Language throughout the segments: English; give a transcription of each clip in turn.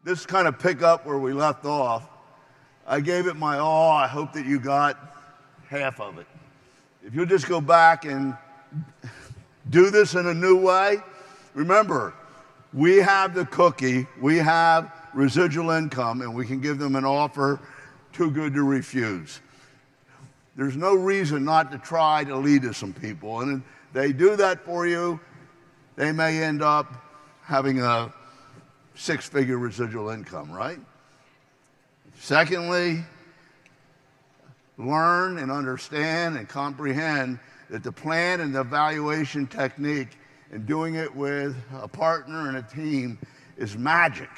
this kind of pick up where we left off. I gave it my all. I hope that you got half of it. If you'll just go back and do this in a new way, remember, we have the cookie, we have residual income, and we can give them an offer too good to refuse. There's no reason not to try to lead to some people. And if they do that for you, they may end up having a six-figure residual income, right? Secondly, learn and understand and comprehend that the plan and the evaluation technique and doing it with a partner and a team is magic.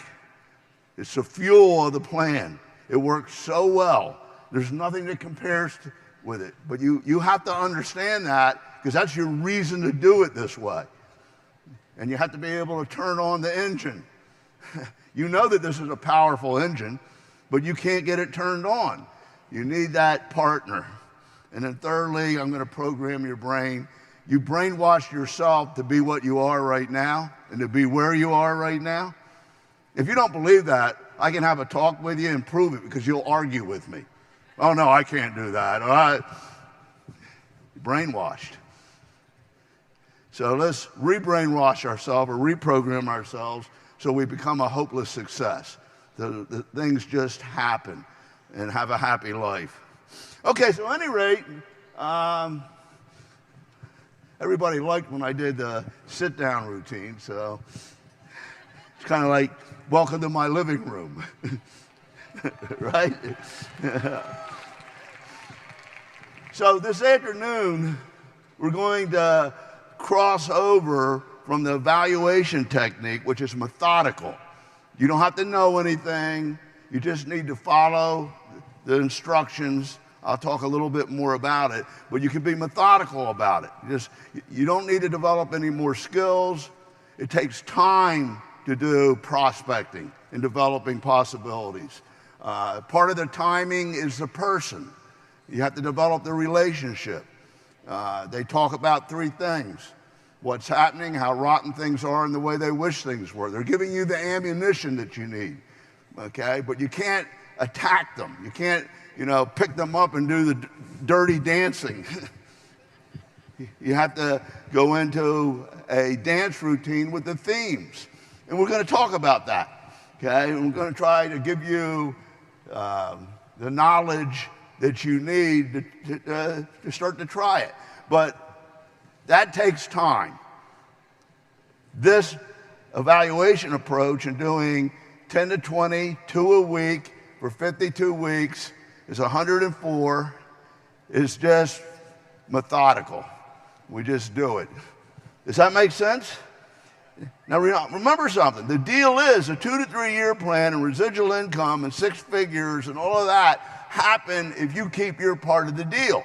It's the fuel of the plan. It works so well. There's nothing that compares with it. But you have to understand that, because that's your reason to do it this way. And you have to be able to turn on the engine. You know that this is a powerful engine, but you can't get it turned on. You need that partner. And then thirdly, I'm going to program your brain. You brainwash yourself to be what you are right now and to be where you are right now. If you don't believe that, I can have a talk with you and prove it, because you'll argue with me. Oh, no, I can't do that. All right. Brainwashed. So let's re-brainwash ourselves or reprogram ourselves so we become a hopeless success. The things just happen and have a happy life. Okay, so at any rate, everybody liked when I did the sit-down routine, so it's kind of like, welcome to my living room, right? So this afternoon, we're going to cross over from the evaluation technique, which is methodical. You don't have to know anything. You just need to follow the instructions. I'll talk a little bit more about it, but you can be methodical about it. You don't need to develop any more skills. It takes time to do prospecting and developing possibilities. Part of the timing is the person. You have to develop the relationship. They talk about three things: what's happening, how rotten things are, and the way they wish things were. They're giving you the ammunition that you need, okay? But you can't attack them. You can't, pick them up and do the dirty dancing. You have to go into a dance routine with the themes. And we're going to talk about that, okay? And we're going to try to give you the knowledge that you need to start to try it. But that takes time. This evaluation approach and doing 10 to 20, 2 a week for 52 weeks is 104, is just methodical. We just do it. Does that make sense? Now remember something. The deal is a 2 to 3 year plan and residual income and six figures and all of that happen if you keep your part of the deal.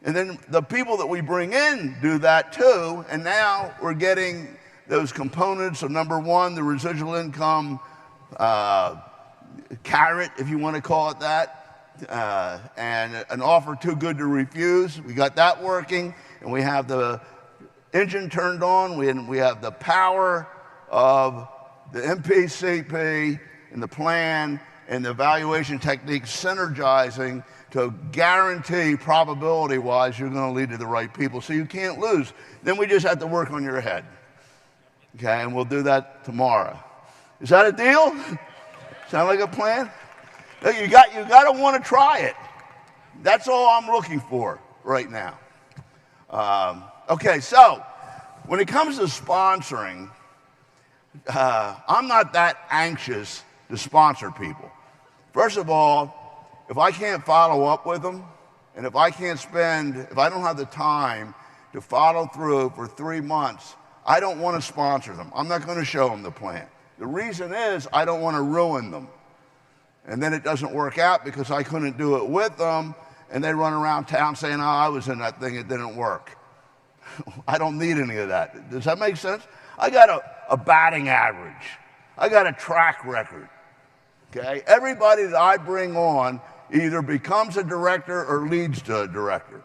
And then the people that we bring in do that too, and now we're getting those components of, number one, the residual income carrot, if you want to call it that, and an offer too good to refuse. We got that working, and we have the engine turned on. We have the power of the MPCP and the plan and the evaluation technique synergizing to guarantee probability-wise you're going to lead to the right people, so you can't lose. Then we just have to work on your head, okay? And we'll do that tomorrow. Is that a deal? Sound like a plan? You got to want to try it. That's all I'm looking for right now. Okay, so when it comes to sponsoring, I'm not that anxious to sponsor people. First of all, if I can't follow up with them, and if I don't have the time to follow through for 3 months, I don't want to sponsor them. I'm not going to show them the plan. The reason is I don't want to ruin them. And then it doesn't work out because I couldn't do it with them, and they run around town saying, oh, I was in that thing, it didn't work. I don't need any of that. Does that make sense? I got a batting average. I got a track record. Okay? Everybody that I bring on either becomes a director or leads to a director.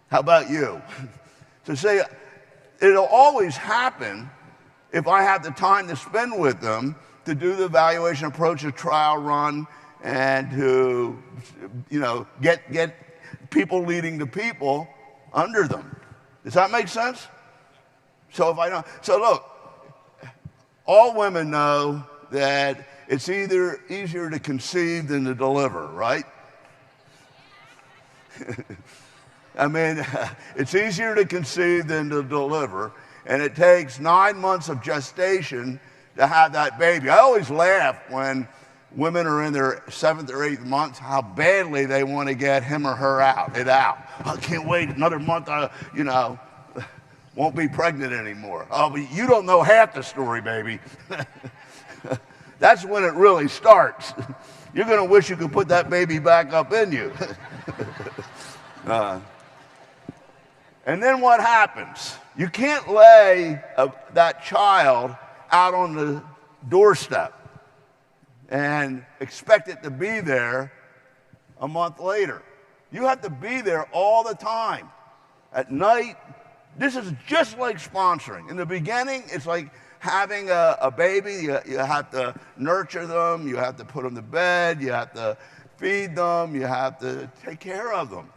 How about you? So say, it'll always happen if I have the time to spend with them to do the evaluation approach, a trial run, and to, get people leading the people under them. Does that make sense? So look, all women know that it's either easier to conceive than to deliver, right? I mean, it's easier to conceive than to deliver, and it takes 9 months of gestation to have that baby. I always laugh when women are in their 7th or 8th month, how badly they want to get him or her out. I can't wait another month, won't be pregnant anymore. Oh, but you don't know half the story, baby. That's when it really starts. You're going to wish you could put that baby back up in you. And then what happens? You can't lay that child out on the doorstep and expect it to be there a month later. You have to be there all the time. At night, this is just like sponsoring. In the beginning, it's like having a baby. You have to nurture them. You have to put them to bed. You have to feed them. You have to take care of them.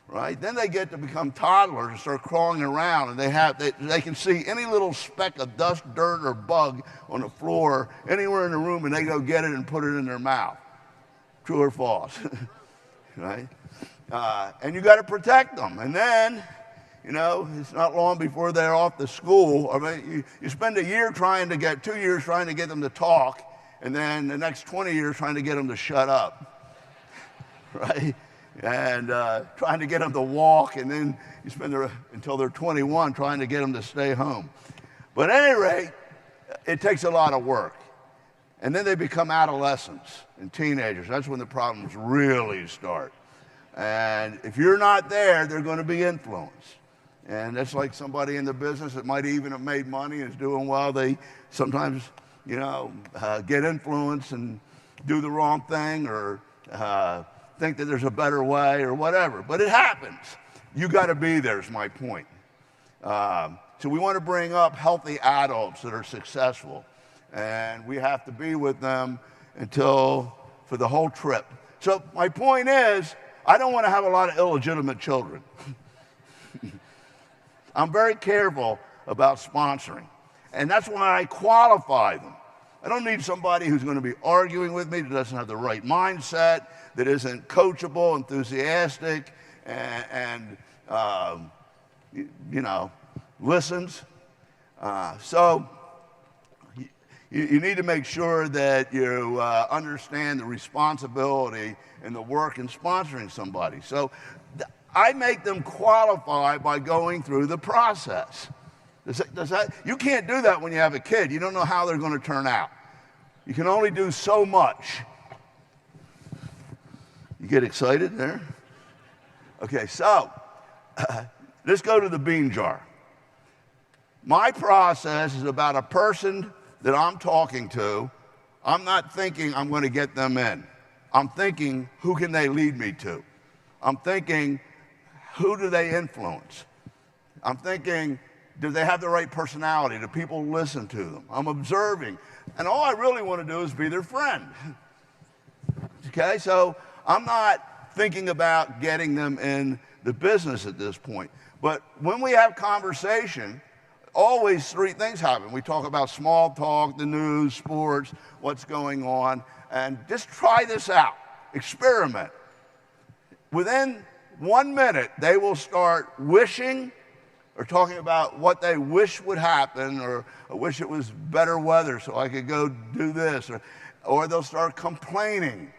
Right? Then they get to become toddlers and start crawling around, and they can see any little speck of dust, dirt, or bug on the floor anywhere in the room, and they go get it and put it in their mouth. True or false? Right? And you got to protect them. And then, it's not long before they're off to school. I mean, you spend 2 years trying to get them to talk, and then the next 20 years trying to get them to shut up. Right? And trying to get them to walk, and then you spend until they're 21 trying to get them to stay home. But at any rate, it takes a lot of work. And then they become adolescents and teenagers. That's when the problems really start. And if you're not there, they're going to be influenced. And that's like somebody in the business that might even have made money and is doing well. They sometimes, get influenced and do the wrong thing, or think that there's a better way or whatever. But it happens. You got to be there is my point. So we want to bring up healthy adults that are successful. And we have to be with them for the whole trip. So my point is, I don't want to have a lot of illegitimate children. I'm very careful about sponsoring. And that's why I qualify them. I don't need somebody who's going to be arguing with me, that doesn't have the right mindset, that isn't coachable, enthusiastic, and listens. So you need to make sure that you understand the responsibility and the work in sponsoring somebody. So I make them qualify by going through the process. You can't do that when you have a kid. You don't know how they're going to turn out. You can only do so much. You get excited there? Okay, so let's go to the bean jar. My process is about a person that I'm talking to. I'm not thinking I'm going to get them in. I'm thinking, who can they lead me to? I'm thinking, who do they influence? I'm thinking, do they have the right personality? Do people listen to them? I'm observing. And all I really want to do is be their friend. Okay, so I'm not thinking about getting them in the business at this point. But when we have conversation, always 3 things happen. We talk about small talk, the news, sports, what's going on, and just try this out. Experiment. Within 1 minute, they will start wishing or talking about what they wish would happen, or I wish it was better weather so I could go do this, or they'll start complaining.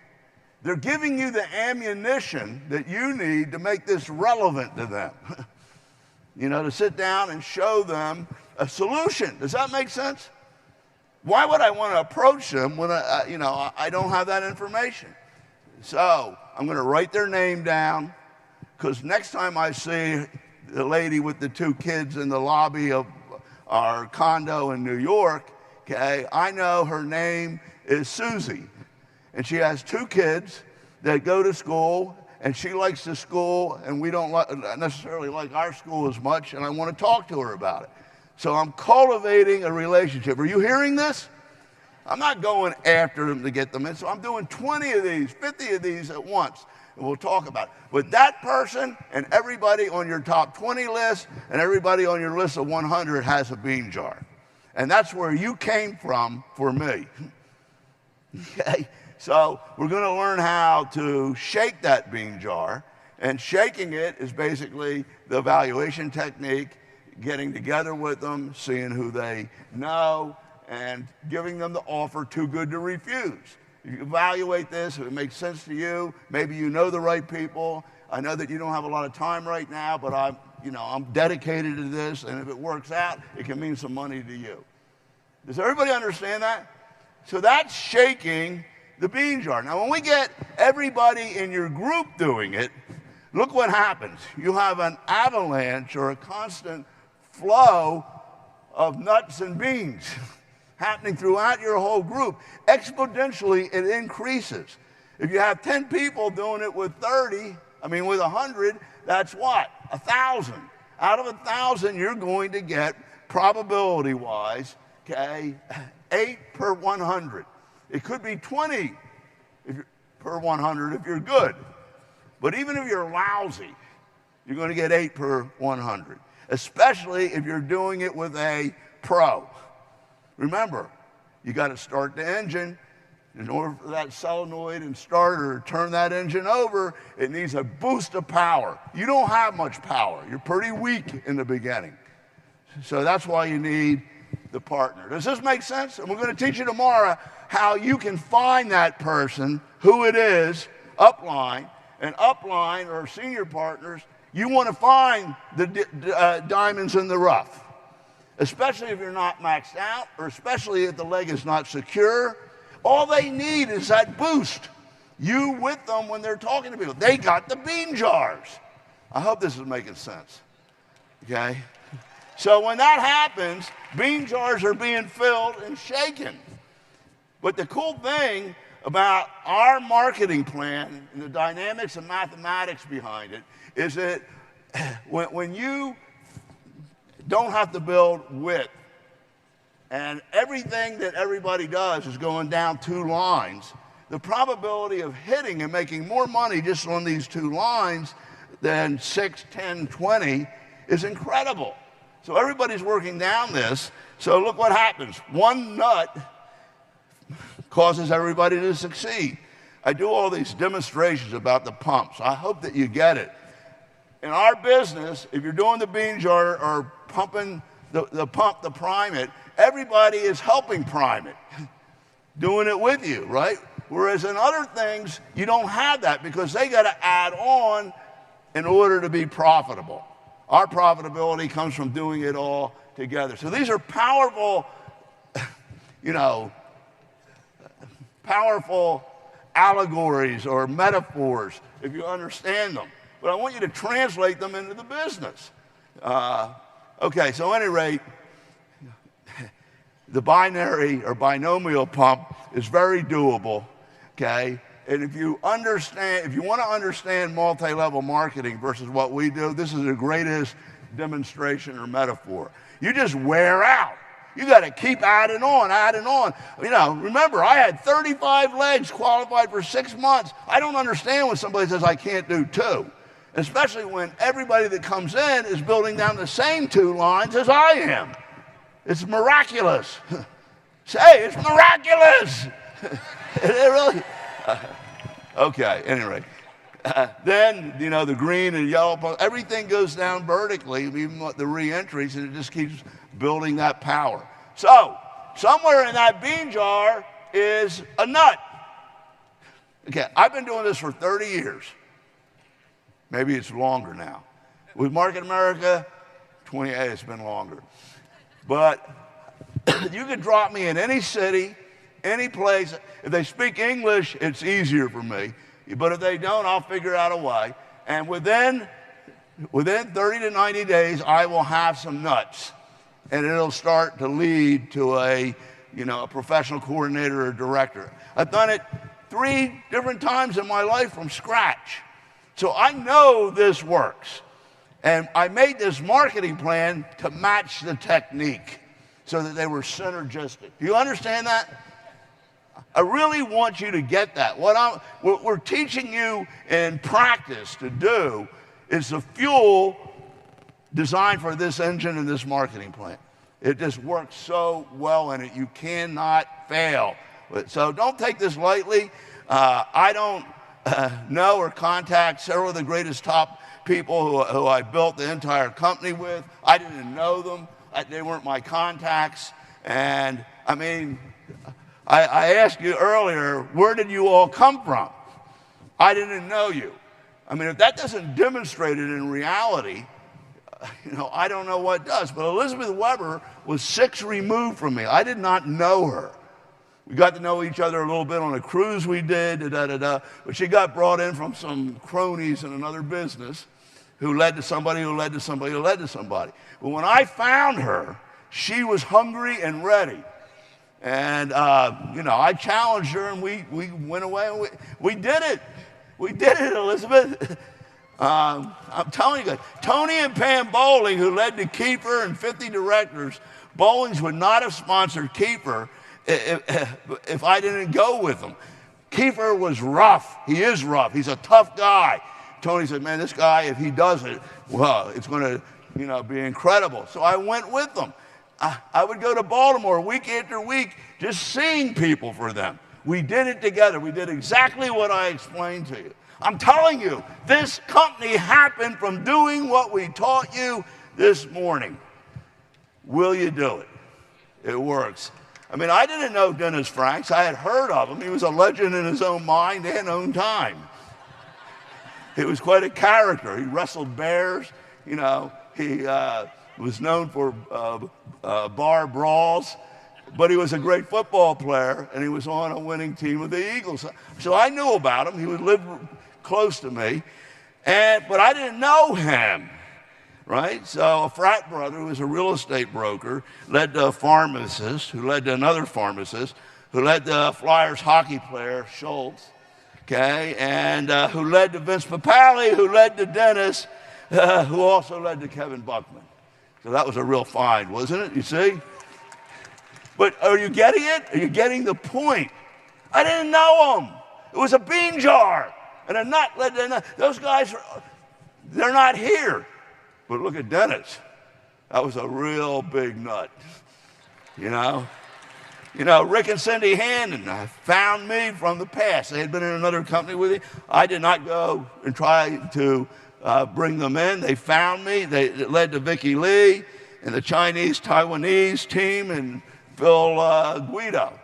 They're giving you the ammunition that you need to make this relevant to them. To sit down and show them a solution. Does that make sense? Why would I want to approach them when I don't have that information? So I'm going to write their name down, because next time I see the lady with the 2 kids in the lobby of our condo in New York, okay, I know her name is Susie. And she has 2 kids that go to school, and she likes the school, and we don't necessarily like our school as much, and I want to talk to her about it. So I'm cultivating a relationship. Are you hearing this? I'm not going after them to get them in. So I'm doing 20 of these, 50 of these at once. And we'll talk about it. With that person and everybody on your top 20 list and everybody on your list of 100 has a bean jar. And that's where you came from for me. Okay? So we're going to learn how to shake that bean jar. And shaking it is basically the evaluation technique, getting together with them, seeing who they know, and giving them the offer too good to refuse. You evaluate this, if it makes sense to you, maybe you know the right people. I know that you don't have a lot of time right now, but I'm dedicated to this, and if it works out, it can mean some money to you. Does everybody understand that? So that's shaking the bean jar. Now, when we get everybody in your group doing it, look what happens. You have an avalanche or a constant flow of nuts and beans happening throughout your whole group. Exponentially, it increases. If you have 10 people doing it with 100, that's what? 1,000. Out of 1,000, you're going to get, probability-wise, okay, 8 per 100. It could be 20 per 100 if you're good. But even if you're lousy, you're going to get 8 per 100, especially if you're doing it with a pro. Remember, you got to start the engine. In order for that solenoid and starter to turn that engine over, it needs a boost of power. You don't have much power. You're pretty weak in the beginning. So that's why you need the partner. Does this make sense? And we're going to teach you tomorrow how you can find that person, who it is, upline. And upline or senior partners, you want to find the diamonds in the rough, especially if you're not maxed out, or especially if the leg is not secure. All they need is that boost. You with them when they're talking to people. They got the bean jars. I hope this is making sense. Okay? So when that happens, bean jars are being filled and shaken. But the cool thing about our marketing plan and the dynamics and mathematics behind it is that when you don't have to build width, and everything that everybody does is going down 2 lines, the probability of hitting and making more money just on these 2 lines than 6, 10, 20 is incredible. So everybody's working down this. So look what happens. One nut causes everybody to succeed. I do all these demonstrations about the pumps. I hope that you get it. In our business, if you're doing the bean jar or pumping the pump to prime it, everybody is helping prime it, doing it with you, right? Whereas in other things, you don't have that because they got to add on in order to be profitable. Our profitability comes from doing it all together. So these are powerful, powerful allegories or metaphors if you understand them. But I want you to translate them into the business. Okay, so at any rate, the binary or binomial pump is very doable, okay? And if you want to understand multi-level marketing versus what we do, this is the greatest demonstration or metaphor. You just wear out. You got to keep adding on, adding on. Remember, I had 35 legs qualified for 6 months. I don't understand when somebody says I can't do 2, especially when everybody that comes in is building down the same 2 lines as I am. It's miraculous. Say, it's miraculous. It really. Okay, anyway. Then, the green and yellow, everything goes down vertically, even the re-entries, and it just keeps building that power. So, somewhere in that bean jar is a nut. Okay, I've been doing this for 30 years. Maybe it's longer now. With Market America, 28, it's been longer. But you can drop me in any city, any place. If they speak English, it's easier for me. But if they don't, I'll figure out a way. And within 30 to 90 days, I will have some nuts. And it'll start to lead to a professional coordinator or director. I've done it 3 different times in my life from scratch. So I know this works. And I made this marketing plan to match the technique so that they were synergistic. Do you understand that? I really want you to get that. What we're teaching you in practice to do is the fuel designed for this engine and this marketing plan. It just works so well in it. You cannot fail. So don't take this lightly. I don't know or contact several of the greatest top people who I built the entire company with. I didn't know them. They weren't my contacts. And I mean, I asked you earlier, where did you all come from? I didn't know you. I mean, if that doesn't demonstrate it in reality, I don't know what does. But Elizabeth Weber was 6 removed from me. I did not know her. We got to know each other a little bit on a cruise we did, but she got brought in from some cronies in another business who led to somebody, who led to somebody, who led to somebody. But when I found her, she was hungry and ready. And, I challenged her, and we went away, and we did it. We did it, Elizabeth. I'm telling you, Tony and Pam Bowling, who led to Kiefer and 50 directors, Bowlings would not have sponsored Kiefer if I didn't go with them. Kiefer was rough. He is rough. He's a tough guy. Tony said, man, this guy, if he does it, well, it's going to, be incredible. So I went with them. I would go to Baltimore week after week just seeing people for them. We did it together. We did exactly what I explained to you. I'm telling you, this company happened from doing what we taught you this morning. Will you do it? It works. I mean, I didn't know Dennis Franks. I had heard of him. He was a legend in his own mind and own time. He was quite a character. He wrestled bears. He was known for bar brawls. But he was a great football player, and he was on a winning team with the Eagles. So I knew about him. He would live close to me. But I didn't know him, right? So a frat brother who was a real estate broker led to a pharmacist, who led to another pharmacist, who led to a Flyers hockey player, Schultz, okay? And who led to Vince Papale, who led to Dennis, who also led to Kevin Buckman. So that was a real find, wasn't it? You see? But are you getting it? Are you getting the point? I didn't know him. It was a bean jar and a nut. Those guys, they're not here. But look at Dennis. That was a real big nut. Rick and Cindy Hannon found me from the past. They had been in another company with me. I did not go and try to bring them in. They found me. It led to Vicki Lee and the Chinese-Taiwanese team and Phil Guido.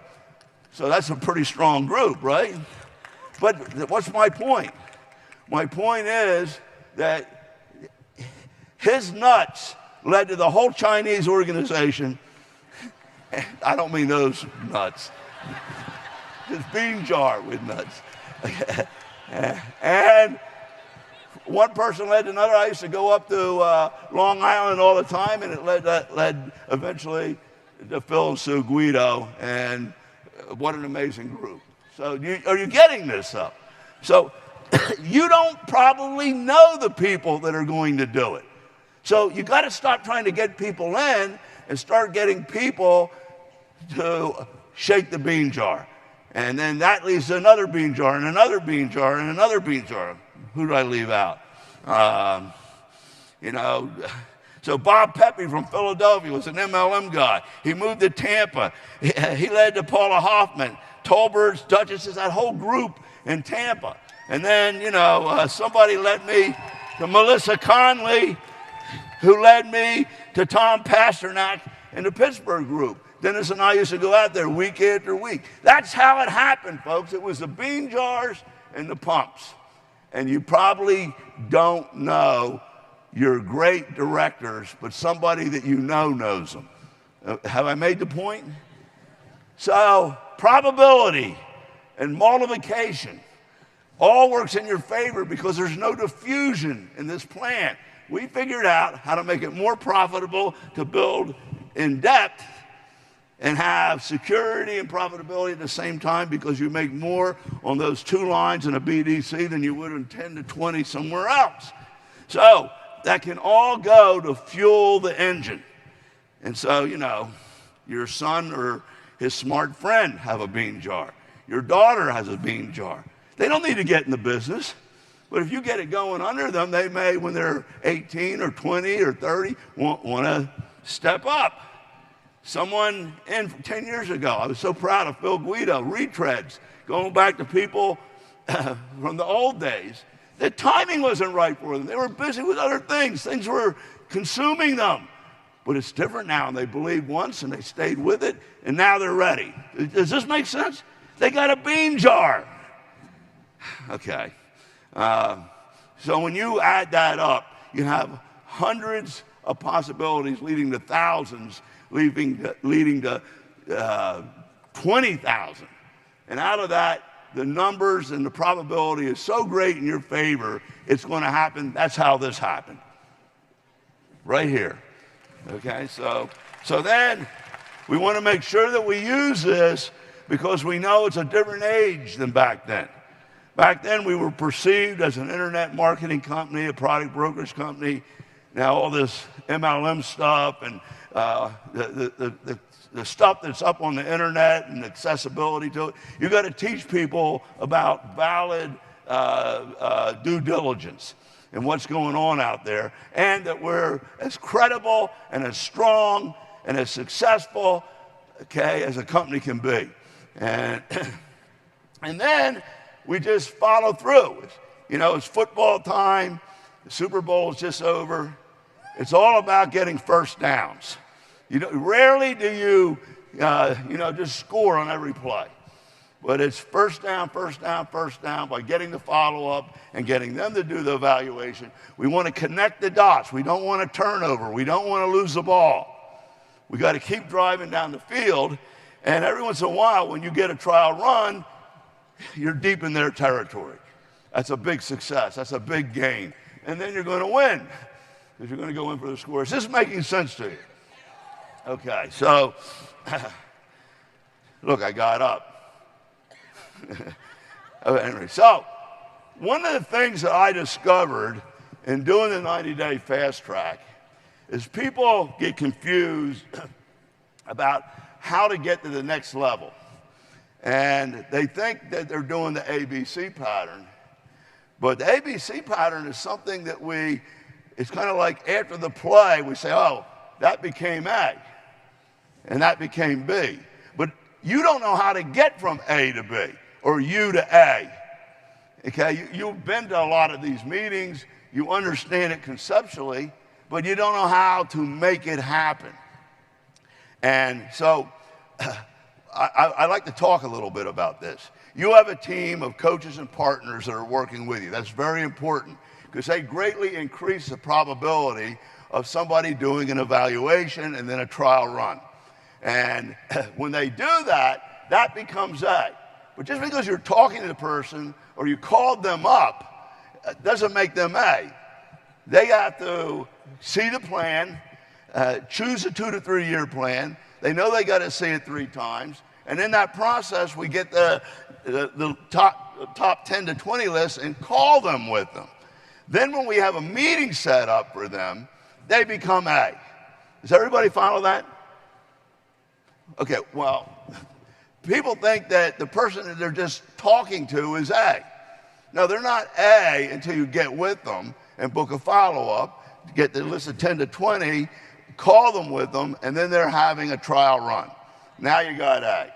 So that's a pretty strong group, right? But what's my point? My point is that his nuts led to the whole Chinese organization. I don't mean those nuts. This bean jar with nuts. And one person led to another. I used to go up to Long Island all the time, and it led eventually to Phil and Sue Guido, and what an amazing group. So are you getting this up? So you don't probably know the people that are going to do it. So you got to stop trying to get people in and start getting people to shake the bean jar. And then that leads to another bean jar and another bean jar and another bean jar. Who did I leave out? So Bob Pepe from Philadelphia was an MLM guy. He moved to Tampa. He led to Paula Hoffman, Tolberts, Duchesses, that whole group in Tampa. And then, somebody led me to Melissa Conley, who led me to Tom Pasternak and the Pittsburgh group. Dennis and I used to go out there week after week. That's how it happened, folks. It was the bean jars and the pumps. And you probably don't know your great directors, but somebody that you know knows them. Have I made the point? So probability and multiplication all works in your favor because there's no diffusion in this plan. We figured out how to make it more profitable to build in depth and have security and profitability at the same time because you make more on those 2 lines in a BDC than you would in 10 to 20 somewhere else. So that can all go to fuel the engine. And so, your son or his smart friend have a bean jar. Your daughter has a bean jar. They don't need to get in the business. But if you get it going under them, they may, when they're 18 or 20 or 30, want to step up. Someone 10 years ago, I was so proud of Phil Guido, retreads, going back to people from the old days. The timing wasn't right for them. They were busy with other things. Things were consuming them. But it's different now. And they believed once and they stayed with it, and now they're ready. Does this make sense? They got a bean jar. Okay. So when you add that up, you have hundreds of possibilities leading to thousands, leading to 20,000. And out of that, the numbers and the probability is so great in your favor, it's going to happen. That's how this happened. Right here. Okay, so then we want to make sure that we use this because we know it's a different age than back then. Back then, we were perceived as an internet marketing company, a product brokerage company. Now, all this MLM stuff and the stuff that's up on the internet and accessibility to it, you got to teach people about valid due diligence and what's going on out there, and that we're as credible and as strong and as successful, okay, as a company can be. And then we just follow through. It's football time. The Super Bowl is just over. It's all about getting first downs. Rarely do you, just score on every play. But it's first down, first down, first down by getting the follow-up and getting them to do the evaluation. We want to connect the dots. We don't want a turnover. We don't want to lose the ball. We got to keep driving down the field. And every once in a while, when you get a trial run, you're deep in their territory. That's a big success. That's a big gain. And then you're going to win because you're going to go in for the score. Is this making sense to you? Okay, so, look, I got up. Anyway, so one of the things that I discovered in doing the 90-day fast track is people get confused about how to get to the next level. And they think that they're doing the ABC pattern. But the ABC pattern is something that it's kind of like after the play, we say, oh, that became A, and that became B. But you don't know how to get from A to B or U to A. Okay, you've been to a lot of these meetings, you understand it conceptually, but you don't know how to make it happen. And so I like to talk a little bit about this. You have a team of coaches and partners that are working with you. That's very important because they greatly increase the probability of somebody doing an evaluation and then a trial run. And when they do that, that becomes A. But just because you're talking to the person or you called them up doesn't make them A. They have to see the plan, choose a 2 to 3 year plan. They know they got to see it 3 times. And in that process, we get the top 10 to 20 list and call them with them. Then when we have a meeting set up for them, they become A. Does everybody follow that? Okay, well, people think that the person that they're just talking to is A. No, they're not A until you get with them and book a follow-up, get the list of 10 to 20, call them with them, and then they're having a trial run. Now you got A.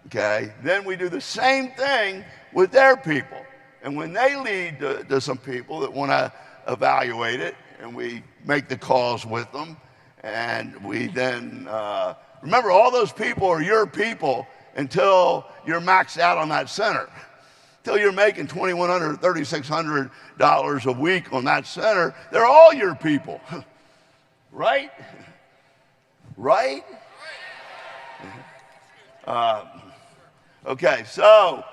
Okay? Then we do the same thing with their people. And when they lead to some people that want to evaluate it, and we make the calls with them, and we then, remember, all those people are your people until you're maxed out on that center. Until you're making $2,100, $3,600 a week on that center, they're all your people. Right? Right? Okay, so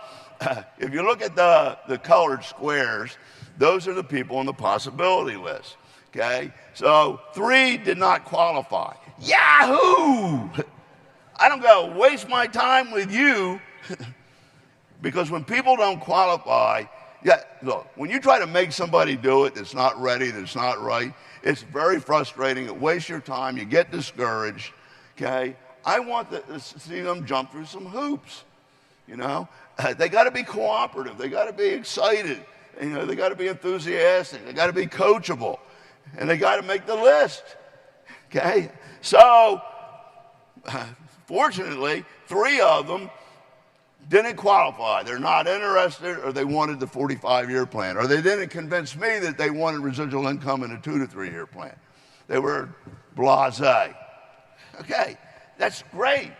if you look at the colored squares, those are the people on the possibility list. Okay, so 3 did not qualify. Yahoo! I don't go waste my time with you because when people don't qualify, Yeah, look, when you try to make somebody do it that's not ready, that's not right, it's very frustrating. It wastes your time. You get discouraged, okay? I want to see them jump through some hoops, you know? They got to be cooperative. They got to be excited. You know, they got to be enthusiastic. They got to be coachable. And they got to make the list, okay? So, fortunately, 3 of them didn't qualify. They're not interested, or they wanted the 45-year plan, or they didn't convince me that they wanted residual income in a 2 to 3 year plan. They were blasé. Okay, that's great.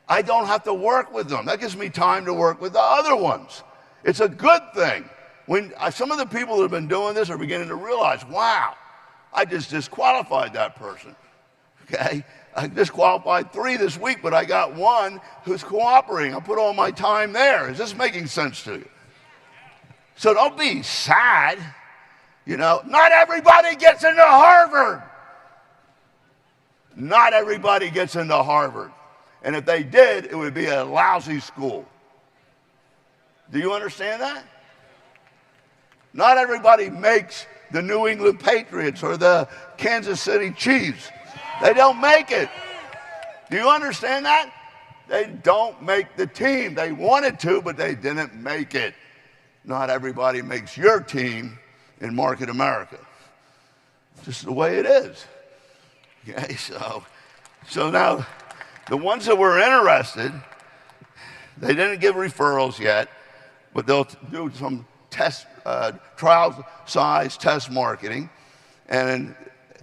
I don't have to work with them. That gives me time to work with the other ones. It's a good thing. When some of the people that have been doing this are beginning to realize, wow, I just disqualified that person. Okay? I disqualified 3 this week, but I got 1 who's cooperating. I put all my time there. Is this making sense to you? So don't be sad. You know, not everybody gets into Harvard. Not everybody gets into Harvard. And if they did, it would be a lousy school. Do you understand that? Not everybody makes the New England Patriots or the Kansas City Chiefs. They don't make it. Do you understand that? They don't make the team. They wanted to, but they didn't make it. Not everybody makes your team in Market America. It's just the way it is. Okay, so now the ones that were interested, they didn't give referrals yet, but they'll do some trial size test marketing, and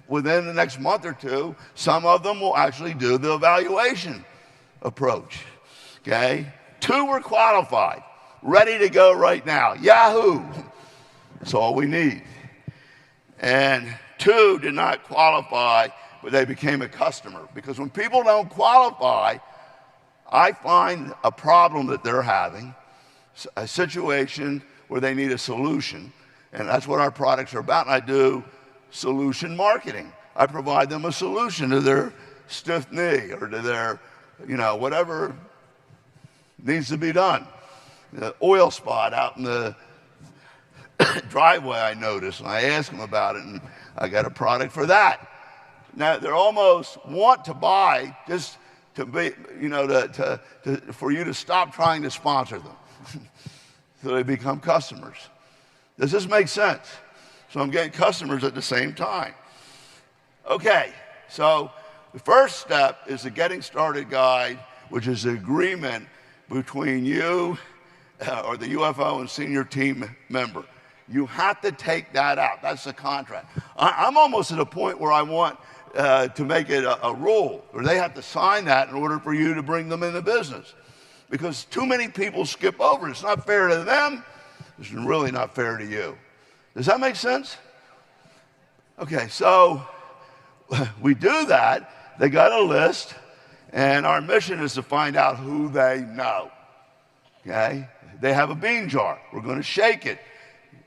within the next month or 2, some of them will actually do the evaluation approach. Okay? 2 were qualified, ready to go right now. Yahoo! That's all we need. And 2 did not qualify, but they became a customer. Because when people don't qualify, I find a problem that they're having, a situation where they need a solution. And that's what our products are about. And I do solution marketing. I provide them a solution to their stiff knee or to their, you know, whatever needs to be done. The oil spot out in the driveway I noticed, and I asked them about it, and I got a product for that. Now, they almost want to buy just to be, you know, for you to stop trying to sponsor them so they become customers. Does this make sense? So I'm getting customers at the same time. Okay, so the first step is the Getting Started Guide, which is the agreement between you or the UFO and senior team member. You have to take that out. That's the contract. I'm almost at a point where I want to make it a rule, or they have to sign that in order for you to bring them into business. Because too many people skip over it. It's not fair to them. It's really not fair to you. Does that make sense? Okay, so we do that. They got a list, and our mission is to find out who they know. Okay? They have a bean jar. We're going to shake it.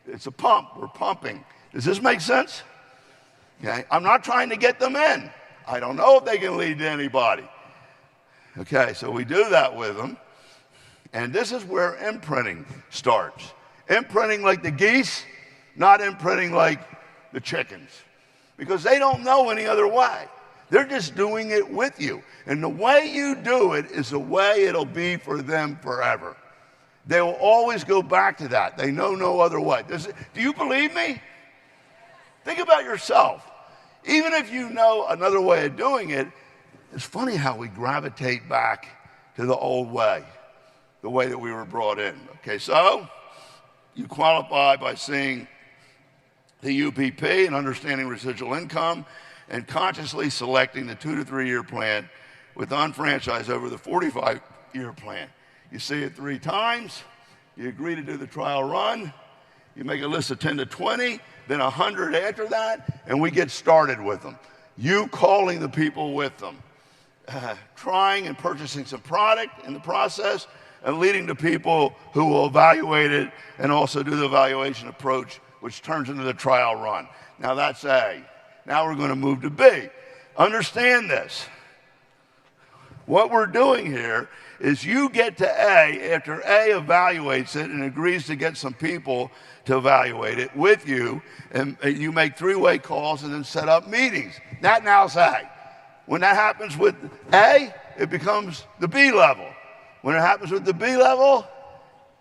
It's a pump. We're pumping. Does this make sense? Okay? I'm not trying to get them in. I don't know if they can lead to anybody. Okay, so we do that with them. And this is where imprinting starts. Imprinting like the geese, not imprinting like the chickens. Because they don't know any other way. They're just doing it with you. And the way you do it is the way it'll be for them forever. They will always go back to that. They know no other way. Do you believe me? Think about yourself. Even if you know another way of doing it, it's funny how we gravitate back to the old way, the way that we were brought in. Okay, so you qualify by seeing the UPP and understanding residual income and consciously selecting the 2 to 3 year plan with UnFranchise over the 45-year plan. You see it 3 times, you agree to do the trial run, you make a list of 10 to 20, then 100 after that, and we get started with them. You calling the people with them, trying and purchasing some product in the process, and leading to people who will evaluate it and also do the evaluation approach, which turns into the trial run. Now that's A. Now we're going to move to B. Understand this. What we're doing here is you get to A after A evaluates it and agrees to get some people to evaluate it with you, and you make three-way calls and then set up meetings. That now's A. When that happens with A, it becomes the B level. When it happens with the B level,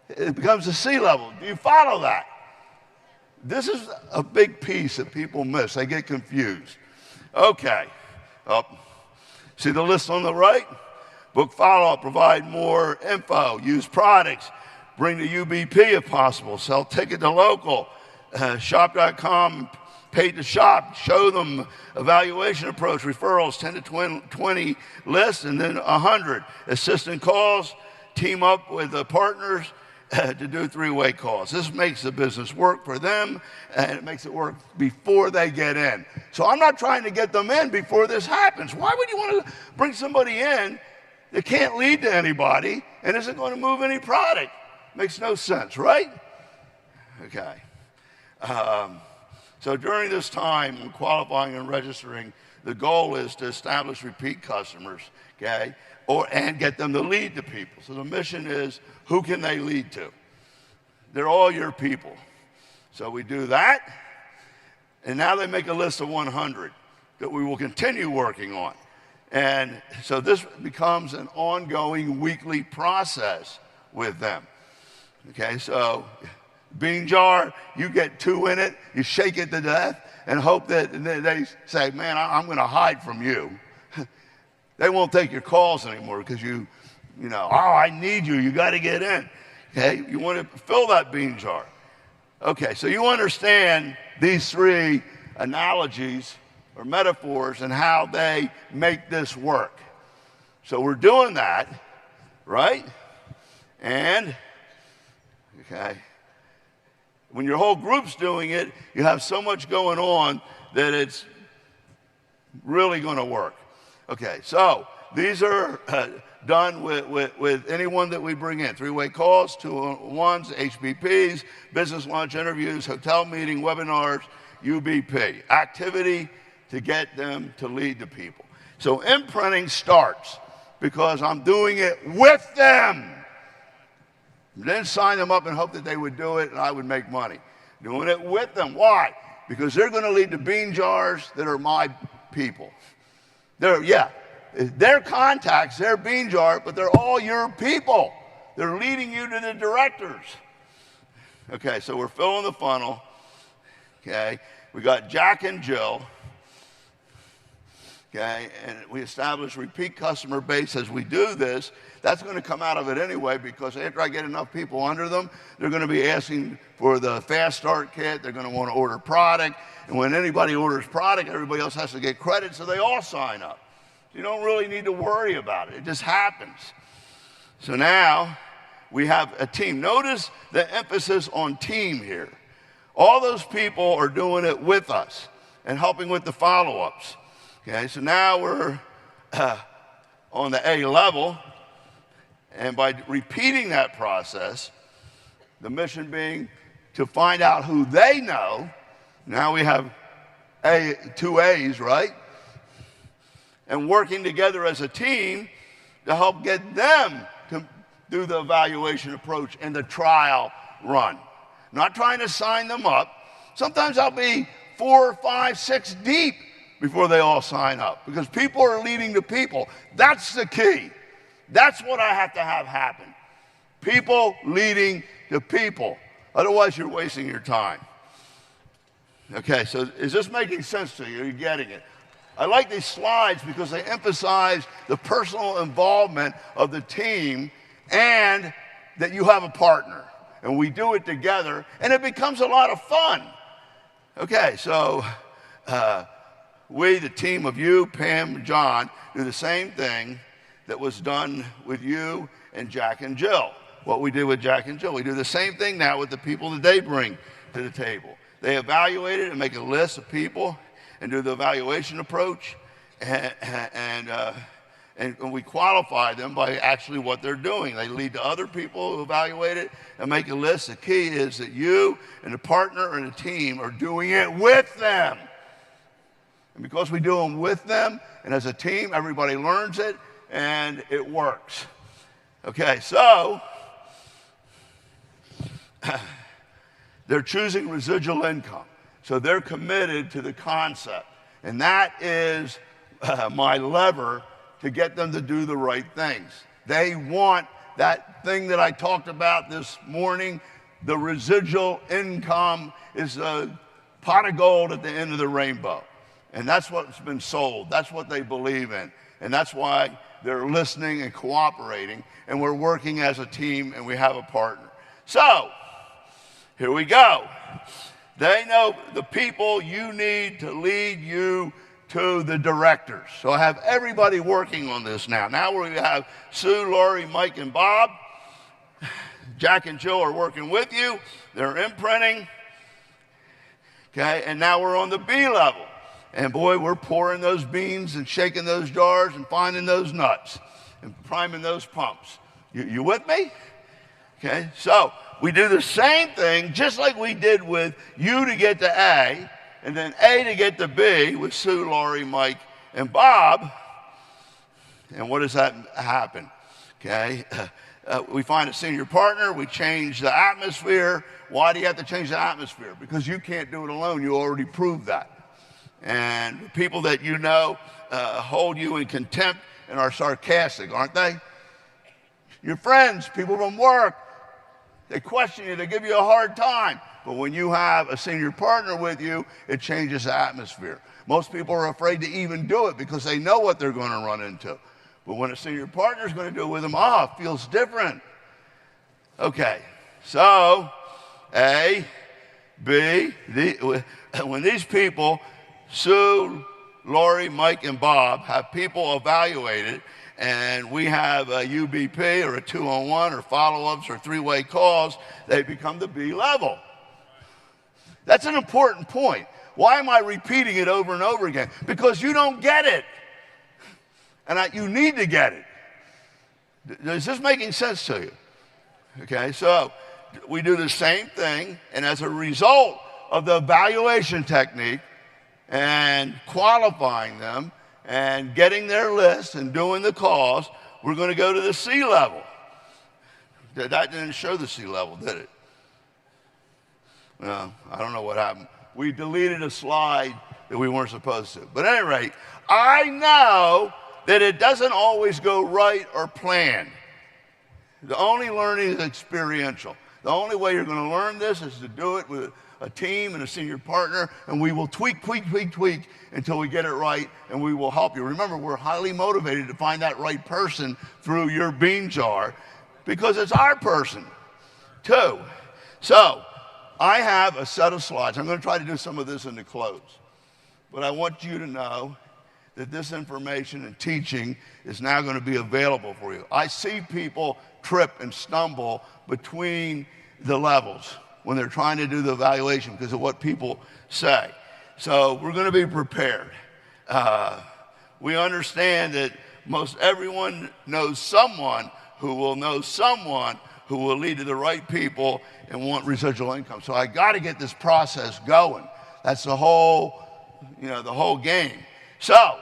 it becomes the C level. Do you follow that? This is a big piece that people miss. They get confused. Okay. See the list on the right? Book follow-up, provide more info, use products, bring the UBP if possible, sell ticket to local, shop.com, paid to shop, show them evaluation approach, referrals, 10 to 20 lists, and then 100. Assistant calls, team up with the partners to do three-way calls. This makes the business work for them, and it makes it work before they get in. So I'm not trying to get them in before this happens. Why would you want to bring somebody in that can't lead to anybody and isn't going to move any product? Makes no sense, right? Okay. So during this time, when qualifying and registering, the goal is to establish repeat customers, okay, and get them to lead to people. So the mission is, who can they lead to? They're all your people. So we do that, and now they make a list of 100 that we will continue working on. And so this becomes an ongoing weekly process with them. Okay, so bean jar, you get 2 in it, you shake it to death, and hope that they say, man, I'm going to hide from you. They won't take your calls anymore because you know, oh, I need you. You got to get in. Okay, you want to fill that bean jar. Okay, so you understand these three analogies or metaphors and how they make this work. So we're doing that, right? And, okay, when your whole group's doing it, you have so much going on that it's really going to work. Okay, so these are done with anyone that we bring in. Three-way calls, 2-on-1s, HBPs, business lunch interviews, hotel meeting, webinars, UBP. Activity to get them to lead the people. So imprinting starts because I'm doing it with them. Then sign them up and hope that they would do it and I would make money. Doing it with them. Why? Because they're going to lead to bean jars that are my people. They're contacts, they're bean jar, but they're all your people. They're leading you to the directors. Okay, so we're filling the funnel. Okay, we got Jack and Jill. Okay, and we establish repeat customer base as we do this. That's going to come out of it anyway, because after I get enough people under them, they're going to be asking for the fast start kit. They're going to want to order product. And when anybody orders product, everybody else has to get credit, so they all sign up. You don't really need to worry about it. It just happens. So now we have a team. Notice the emphasis on team here. All those people are doing it with us and helping with the follow-ups. Okay, so now we're on the A level, and by repeating that process, the mission being to find out who they know. Now we have 2 A's, right? And working together as a team to help get them to do the evaluation approach and the trial run. Not trying to sign them up. Sometimes I'll be 4, 5, 6 deep before they all sign up because people are leading to people. That's the key. That's what I have to have happen. People leading to people. Otherwise, you're wasting your time. Okay, so is this making sense to you? Are you getting it? I like these slides because they emphasize the personal involvement of the team and that you have a partner. And we do it together, and it becomes a lot of fun. Okay, so we, the team of you, Pam, and John, do the same thing that was done with you and Jack and Jill. What we did with Jack and Jill. We do the same thing now with the people that they bring to the table. They evaluate it and make a list of people and do the evaluation approach, and we qualify them by actually what they're doing. They lead to other people who evaluate it and make a list. The key is that you and the partner and the team are doing it with them. And because we do them with them and as a team, everybody learns it and it works. Okay, so they're choosing residual income. So they're committed to the concept. And that is my lever to get them to do the right things. They want that thing that I talked about this morning. The residual income is a pot of gold at the end of the rainbow. And that's what's been sold. That's what they believe in. And that's why they're listening and cooperating. And we're working as a team, and we have a partner. So, here we go. They know the people you need to lead you to the directors. So I have everybody working on this now. Now we have Sue, Lori, Mike, and Bob. Jack and Jill are working with you. They're imprinting. Okay, and now we're on the B level. And boy, we're pouring those beans and shaking those jars and finding those nuts and priming those pumps. You with me? Okay, so we do the same thing just like we did with U to get to A, and then A to get to B with Sue, Lori, Mike, and Bob. And what does that happen? Okay, we find a senior partner, we change the atmosphere. Why do you have to change the atmosphere? Because you can't do it alone. You already proved that. And the people that you know hold you in contempt and are sarcastic, aren't they? Your friends, people from work, they question you, they give you a hard time. But when you have a senior partner with you, it changes the atmosphere. Most people are afraid to even do it because they know what they're going to run into. But when a senior partner is going to do it with them, it feels different. Okay, so A, B, when these people, Sue, Lori, Mike, and Bob, have people evaluated, and we have a UBP or a 2-on-1 or follow-ups or three-way calls, they become the B level. That's an important point. Why am I repeating it over and over again? Because you don't get it. And you need to get it. Is this making sense to you? Okay, so we do the same thing, and as a result of the evaluation technique and qualifying them, and getting their list and doing the calls, we're going to go to the C level. That didn't show the C level, did it? Well, I don't know what happened. We deleted a slide that we weren't supposed to. But at any rate, I know that it doesn't always go right or planned. The only learning is experiential. The only way you're going to learn this is to do it with a team and a senior partner, and we will tweak until we get it right, and we will help you. Remember, we're highly motivated to find that right person through your bean jar because it's our person, too. So I have a set of slides. I'm going to try to do some of this in the close, but I want you to know that this information and teaching is now going to be available for you. I see people trip and stumble between the levels when they're trying to do the evaluation because of what people say. So we're going to be prepared. We understand that most everyone knows someone who will know someone who will lead to the right people and want residual income. So I got to get this process going. That's the whole game. So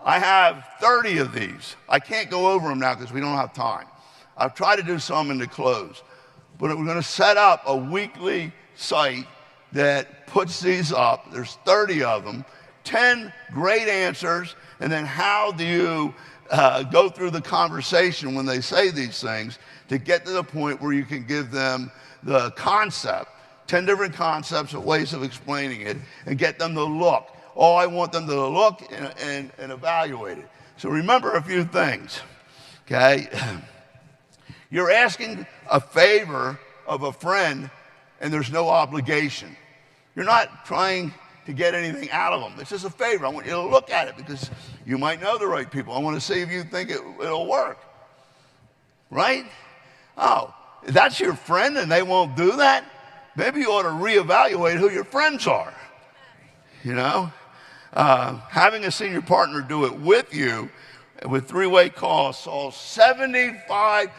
I have 30 of these. I can't go over them now because we don't have time. I've tried to do some in the close. But we're going to set up a weekly site that puts these up. There's 30 of them, 10 great answers, and then how do you go through the conversation when they say these things to get to the point where you can give them the concept, 10 different concepts of ways of explaining it, and get them to look. Oh, I want them to look and evaluate it. So remember a few things, okay? You're asking a favor of a friend, and there's no obligation. You're not trying to get anything out of them. It's just a favor. I want you to look at it because you might know the right people. I want to see if you think it'll work. Right? Oh, if that's your friend and they won't do that, maybe you ought to reevaluate who your friends are. You know? Having a senior partner do it with you with three-way calls solves 75%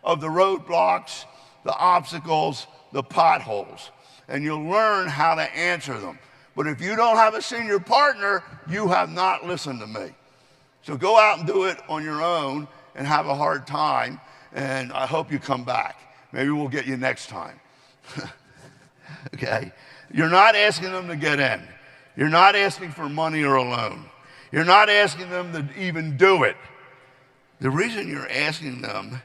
of the roadblocks, the obstacles, the potholes. And you'll learn how to answer them. But if you don't have a senior partner, you have not listened to me. So go out and do it on your own and have a hard time, and I hope you come back. Maybe we'll get you next time. Okay? You're not asking them to get in. You're not asking for money or a loan. You're not asking them to even do it. The reason you're asking them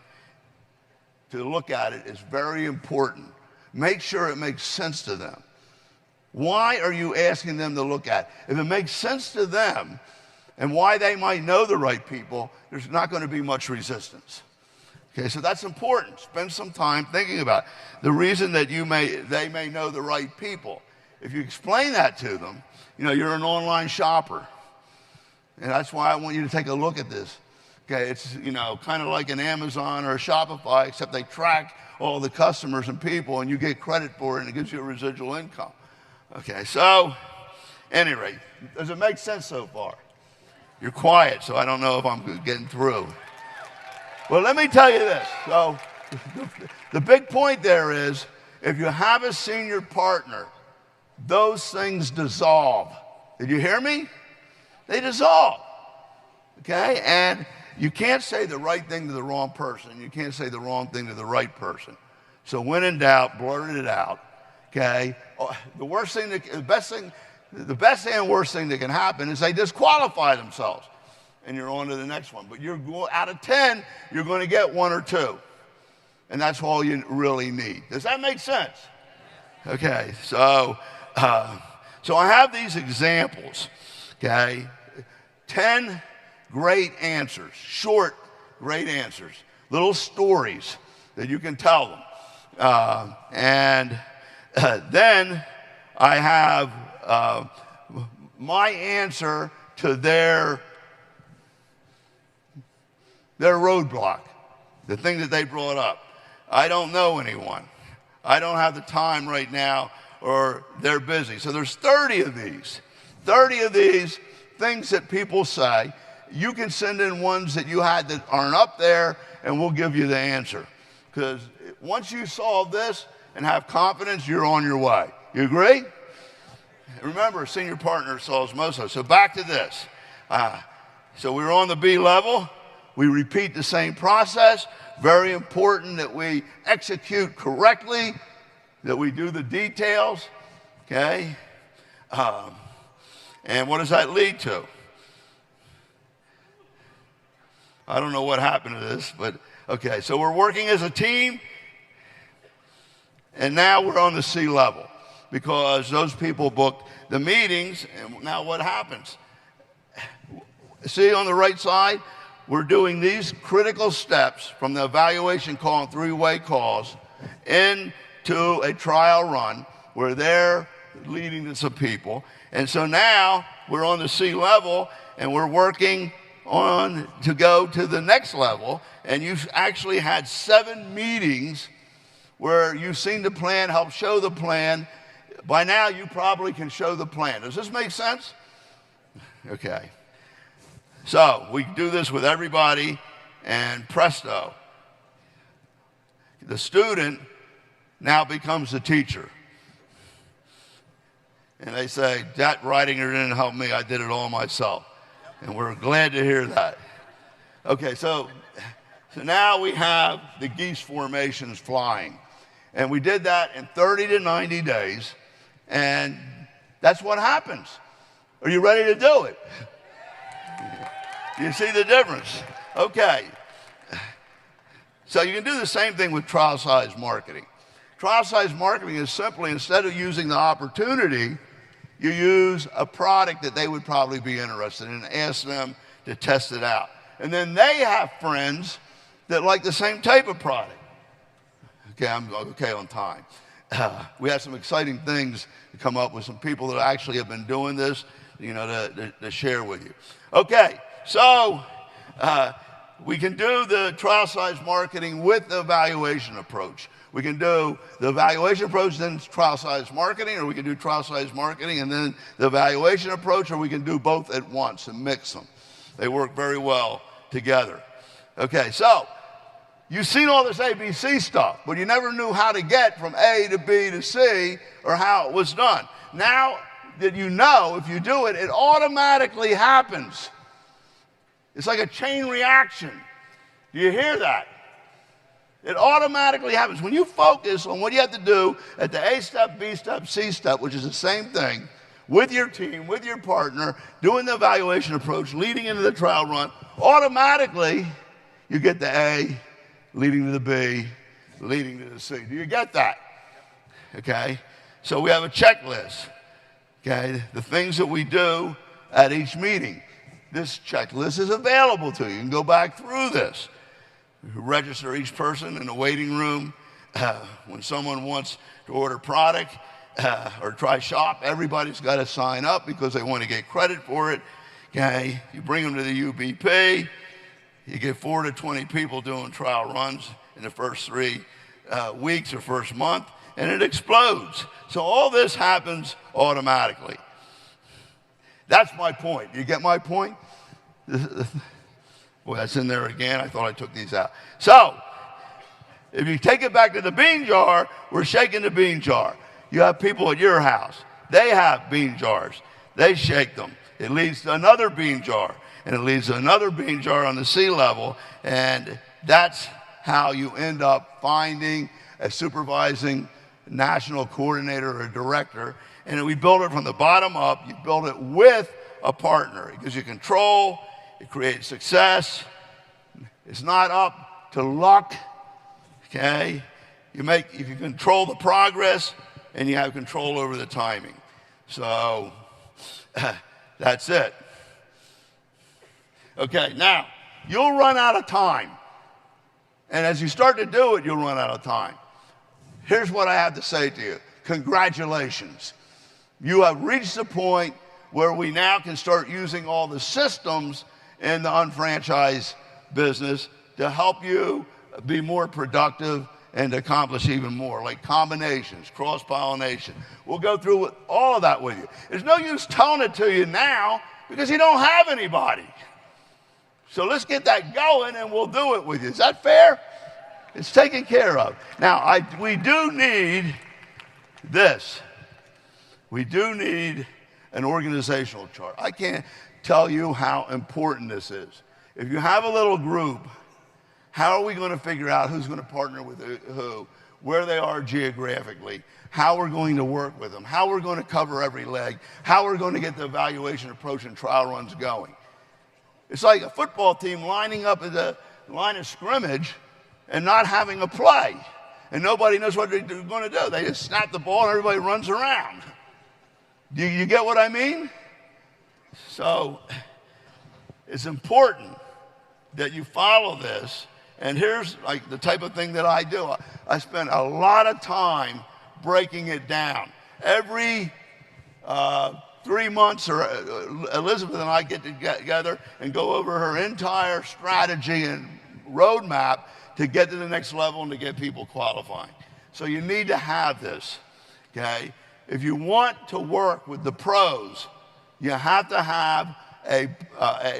to look at it is very important. Make sure it makes sense to them. Why are you asking them to look at it? If it makes sense to them and why they might know the right people, there's not going to be much resistance. Okay, so that's important. Spend some time thinking about it. The reason that they may know the right people. If you explain that to them, you're an online shopper. And that's why I want you to take a look at this. Okay, it's, kind of like an Amazon or a Shopify, except they track all the customers and people, and you get credit for it, and it gives you a residual income. Okay, so, anyway, does it make sense so far? You're quiet, so I don't know if I'm getting through. Well, let me tell you this. So, the big point there is, if you have a senior partner, those things dissolve. Did you hear me? They dissolve. Okay? And you can't say the right thing to the wrong person. You can't say the wrong thing to the right person. So when in doubt, blurt it out. Okay? The best and worst thing that can happen is they disqualify themselves. And you're on to the next one. But out of 10, you're going to get 1 or 2. And that's all you really need. Does that make sense? Okay, so I have these examples, okay? 10 great answers, short, great answers, little stories that you can tell them. Then I have my answer to their roadblock, the thing that they brought up. I don't know anyone. I don't have the time right now, or they're busy. So there's 30 of these. 30 of these things that people say. You can send in ones that you had that aren't up there, and we'll give you the answer. Because once you solve this and have confidence, you're on your way. You agree? Remember, a senior partner solves most of it. So back to this. So we're on the B level. We repeat the same process. Very important that we execute correctly, that we do the details, okay? And what does that lead to? I don't know what happened to this, but okay. So we're working as a team, and now we're on the C level because those people booked the meetings, and now what happens? See on the right side? We're doing these critical steps from the evaluation call and 3-way calls into a trial run where they're leading to some people. And so now we're on the C level and we're working on to go to the next level. And you've actually had 7 meetings where you've seen the plan, helped show the plan. By now you probably can show the plan. Does this make sense? Okay. So we do this with everybody, and presto, the student now becomes the teacher. And they say, that writing didn't help me, I did it all myself. And we're glad to hear that. Okay, so now we have the geese formations flying. And we did that in 30 to 90 days, and that's what happens. Are you ready to do it? You see the difference? Okay. So you can do the same thing with trial size marketing. Trial size marketing is simply, instead of using the opportunity, you use a product that they would probably be interested in and ask them to test it out. And then they have friends that like the same type of product. Okay, I'm okay on time. We have some exciting things to come up with some people that actually have been doing this, to share with you. Okay. So we can do the trial size marketing with the evaluation approach. We can do the evaluation approach, then trial size marketing, or we can do trial size marketing and then the evaluation approach, or we can do both at once and mix them. They work very well together. Okay, so you've seen all this ABC stuff, but you never knew how to get from A to B to C or how it was done. Now that you know, if you do it, it automatically happens. It's like a chain reaction. Do you hear that? It automatically happens. When you focus on what you have to do at the A step, B step, C step, which is the same thing, with your team, with your partner, doing the evaluation approach, leading into the trial run, automatically you get the A, leading to the B, leading to the C. Do you get that? Okay? So we have a checklist. Okay? The things that we do at each meeting. This checklist is available to you. You can go back through this. Register each person in the waiting room. When someone wants to order product or try shop, everybody's got to sign up because they want to get credit for it. Okay, you bring them to the UBP. You get 4 to 20 people doing trial runs in the first 3 weeks or first month, and it explodes. So all this happens automatically. That's my point. You get my point? Boy, that's in there again. I thought I took these out. So, if you take it back to the bean jar, we're shaking the bean jar. You have people at your house. They have bean jars. They shake them. It leads to another bean jar, and it leads to another bean jar on the sea level, and that's how you end up finding a supervising national coordinator or director, and we build it from the bottom up. You build it with a partner. It gives you control. It creates success. It's not up to luck, okay? You can control the progress, and you have control over the timing. So that's it. Okay, now, you'll run out of time. And as you start to do it, you'll run out of time. Here's what I have to say to you. Congratulations. You have reached the point where we now can start using all the systems in the UnFranchise business to help you be more productive and accomplish even more, like combinations, cross-pollination. We'll go through all of that with you. There's no use telling it to you now because you don't have anybody. So let's get that going and we'll do it with you. Is that fair? It's taken care of. Now, we do need this. We do need an organizational chart. I can't tell you how important this is. If you have a little group, how are we going to figure out who's going to partner with who, where they are geographically, how we're going to work with them, how we're going to cover every leg, how we're going to get the evaluation approach and trial runs going. It's like a football team lining up at the line of scrimmage and not having a play, and nobody knows what they're going to do. They just snap the ball and everybody runs around. Do you get what I mean? So it's important that you follow this. And here's like the type of thing that I do. I spend a lot of time breaking it down. Every 3 months, or Elizabeth and I get together and go over her entire strategy and roadmap to get to the next level and to get people qualifying. So you need to have this, okay? If you want to work with the pros, you have to have an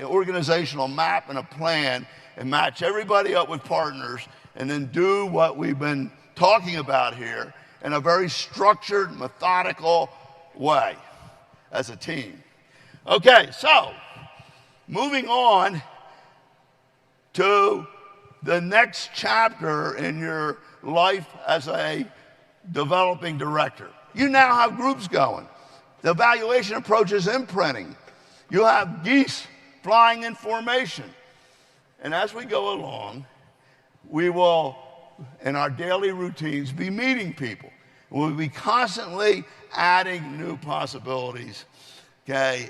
organizational map and a plan and match everybody up with partners and then do what we've been talking about here in a very structured, methodical way as a team. Okay, so moving on to the next chapter in your life as a developing director. You now have groups going. The evaluation approach is imprinting. You have geese flying in formation. And as we go along, we will, in our daily routines, be meeting people. We'll be constantly adding new possibilities, okay?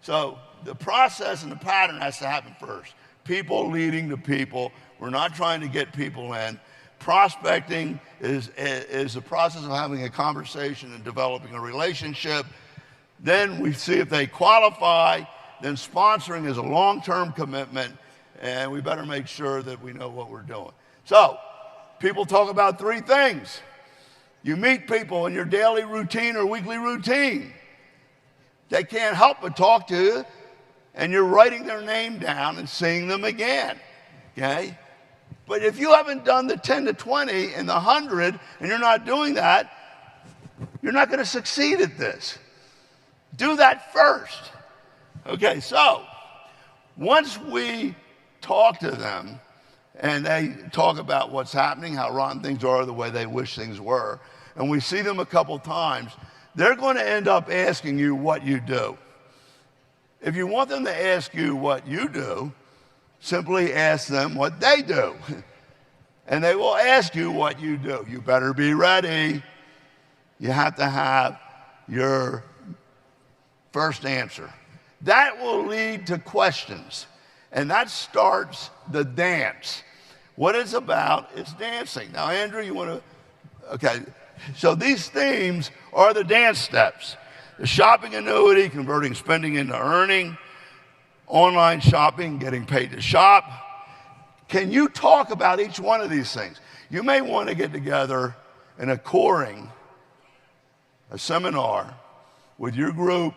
So the process and the pattern has to happen first. People leading to people. We're not trying to get people in. Prospecting is the process of having a conversation and developing a relationship. Then we see if they qualify. Then sponsoring is a long-term commitment, and we better make sure that we know what we're doing. So people talk about 3 things. You meet people in your daily routine or weekly routine. They can't help but talk to you, and you're writing their name down and seeing them again, okay? But if you haven't done the 10 to 20 and the 100 and you're not doing that, you're not going to succeed at this. Do that first. Okay, so once we talk to them and they talk about what's happening, how rotten things are, the way they wish things were, and we see them a couple times, they're going to end up asking you what you do. If you want them to ask you what you do, simply ask them what they do. And they will ask you what you do. You better be ready. You have to have your first answer. That will lead to questions. And that starts the dance. What it's about is dancing. Now, Andrew, you want to, okay. So these themes are the dance steps. The shopping annuity, converting spending into earning, online shopping, getting paid to shop. Can you talk about each one of these things? You may want to get together in a seminar with your group,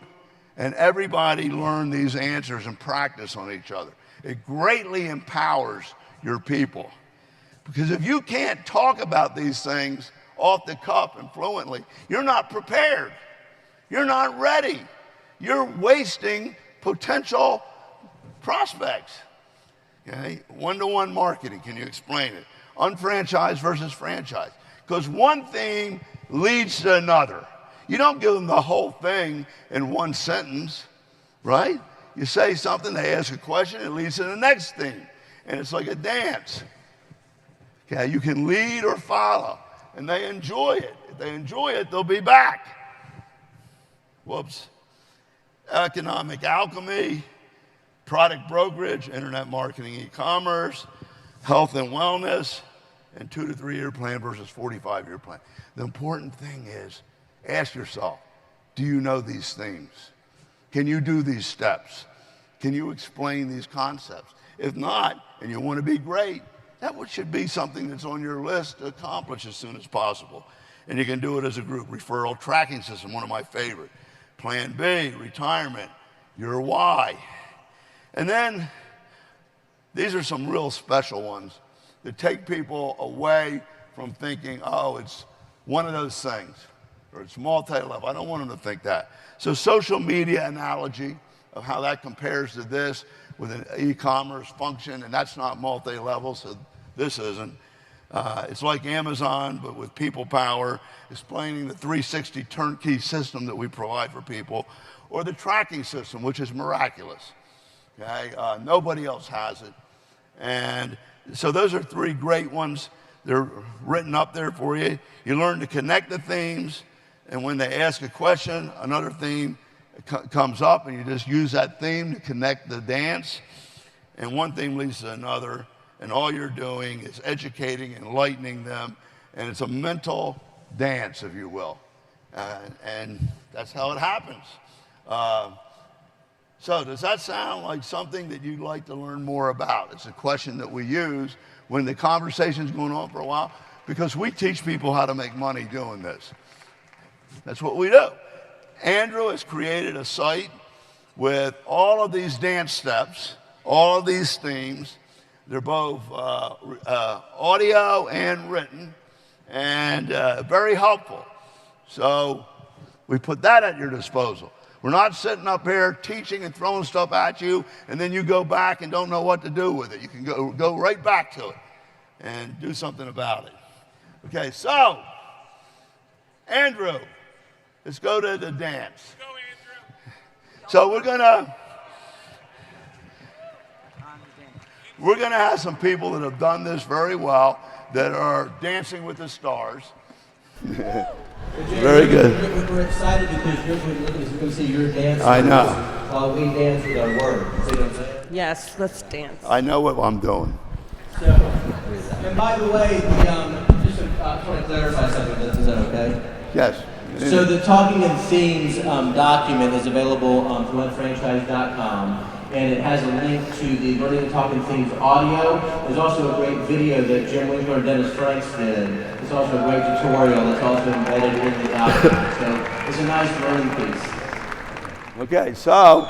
and everybody learn these answers and practice on each other. It greatly empowers your people. Because if you can't talk about these things off the cuff and fluently, you're not prepared. You're not ready. You're wasting potential prospects. Okay? One-to-one marketing, can you explain it? Unfranchised versus franchise. Because one theme leads to another. You don't give them the whole thing in one sentence, right? You say something, they ask a question, it leads to the next thing. And it's like a dance. Okay, you can lead or follow, and they enjoy it. If they enjoy it, they'll be back. Whoops. Economic alchemy, product brokerage, internet marketing, e-commerce, health and wellness, and 2 to 3 year plan versus 45-year plan. The important thing is, ask yourself, do you know these themes? Can you do these steps? Can you explain these concepts? If not, and you want to be great, that should be something that's on your list to accomplish as soon as possible. And you can do it as a group. Referral tracking system, one of my favorite. Plan B, retirement, your why. And then, these are some real special ones that take people away from thinking, oh, it's one of those things, or it's multi-level. I don't want them to think that. So social media analogy of how that compares to this with an e-commerce function, and that's not multi-level, so this isn't. It's like Amazon, but with people power, explaining the 360 turnkey system that we provide for people, or the tracking system, which is miraculous. Okay? Nobody else has it. And so those are 3 great ones. They're written up there for you. You learn to connect the themes, and when they ask a question, another theme comes up, and you just use that theme to connect the dance, and one theme leads to another, and all you're doing is educating, enlightening them, and it's a mental dance, if you will, and that's how it happens. So does that sound like something that you'd like to learn more about? It's a question that we use when the conversation's going on for a while, because we teach people how to make money doing this. That's what we do. Andrew has created a site with all of these dance steps, all of these themes. They're both audio and written, and very helpful. So we put that at your disposal. We're not sitting up here teaching and throwing stuff at you, and then you go back and don't know what to do with it. You can go right back to it and do something about it. Okay, so, Andrew, let's go to the dance. Go, Andrew. So we're gonna have some people that have done this very well, that are dancing with the stars. Very good. We're excited because you're going to see your dance. I know. While we dance with our words. See what I'm saying? Yes, let's dance. I know what I'm doing. So, and by the way, I just want to clarify something. Is that okay? Yes. So the Talking in Themes document is available through UnFranchise.com, and it has a link to the Learning and Talking Themes audio. There's also a great video that Jim Winkler and Dennis Franks did. It's also a great tutorial that's also embedded in the document. So it's a nice learning piece. Okay, so,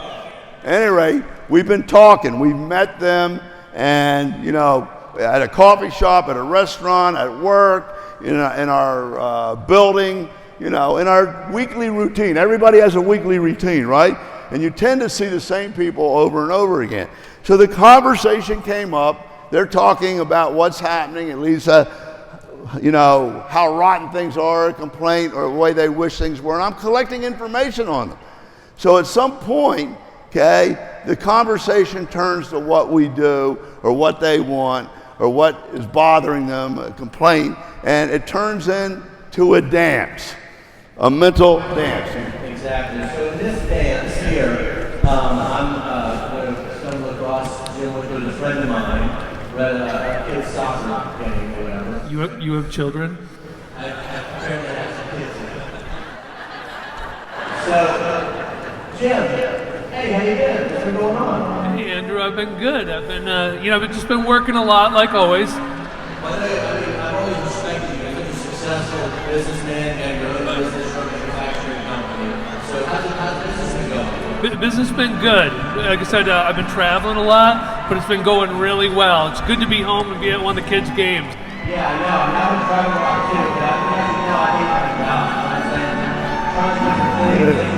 at any rate, we've been talking. We've met them, and, you know, at a coffee shop, at a restaurant, at work, in our building, you know, in our weekly routine. Everybody has a weekly routine, right? And you tend to see the same people over and over again. So the conversation came up, they're talking about what's happening. It leaves how rotten things are, a complaint, or the way they wish things were. And I'm collecting information on them. So at some point, okay, the conversation turns to what we do or what they want or what is bothering them, a complaint, and it turns into a dance, a mental dance. Exactly. So in this dance here, I'm going to stumble across Jim, which was a friend of mine, read a kid's soccer game or whatever. You have children? I apparently have some kids. So, Jim, hey, how you been? What's been going on? Hey, Andrew, I've been good. I've been, I've just been working a lot, like always. Well, I've always respected you. You're a successful businessman and your own business from a manufacturing company. So how's business been going? Business been good. Like I said, I've been traveling a lot, but it's been going really well. It's good to be home and be at one of the kids' games. Yeah, I know. I've been traveling a lot too, but I hate my job. I'm saying, trying to do things,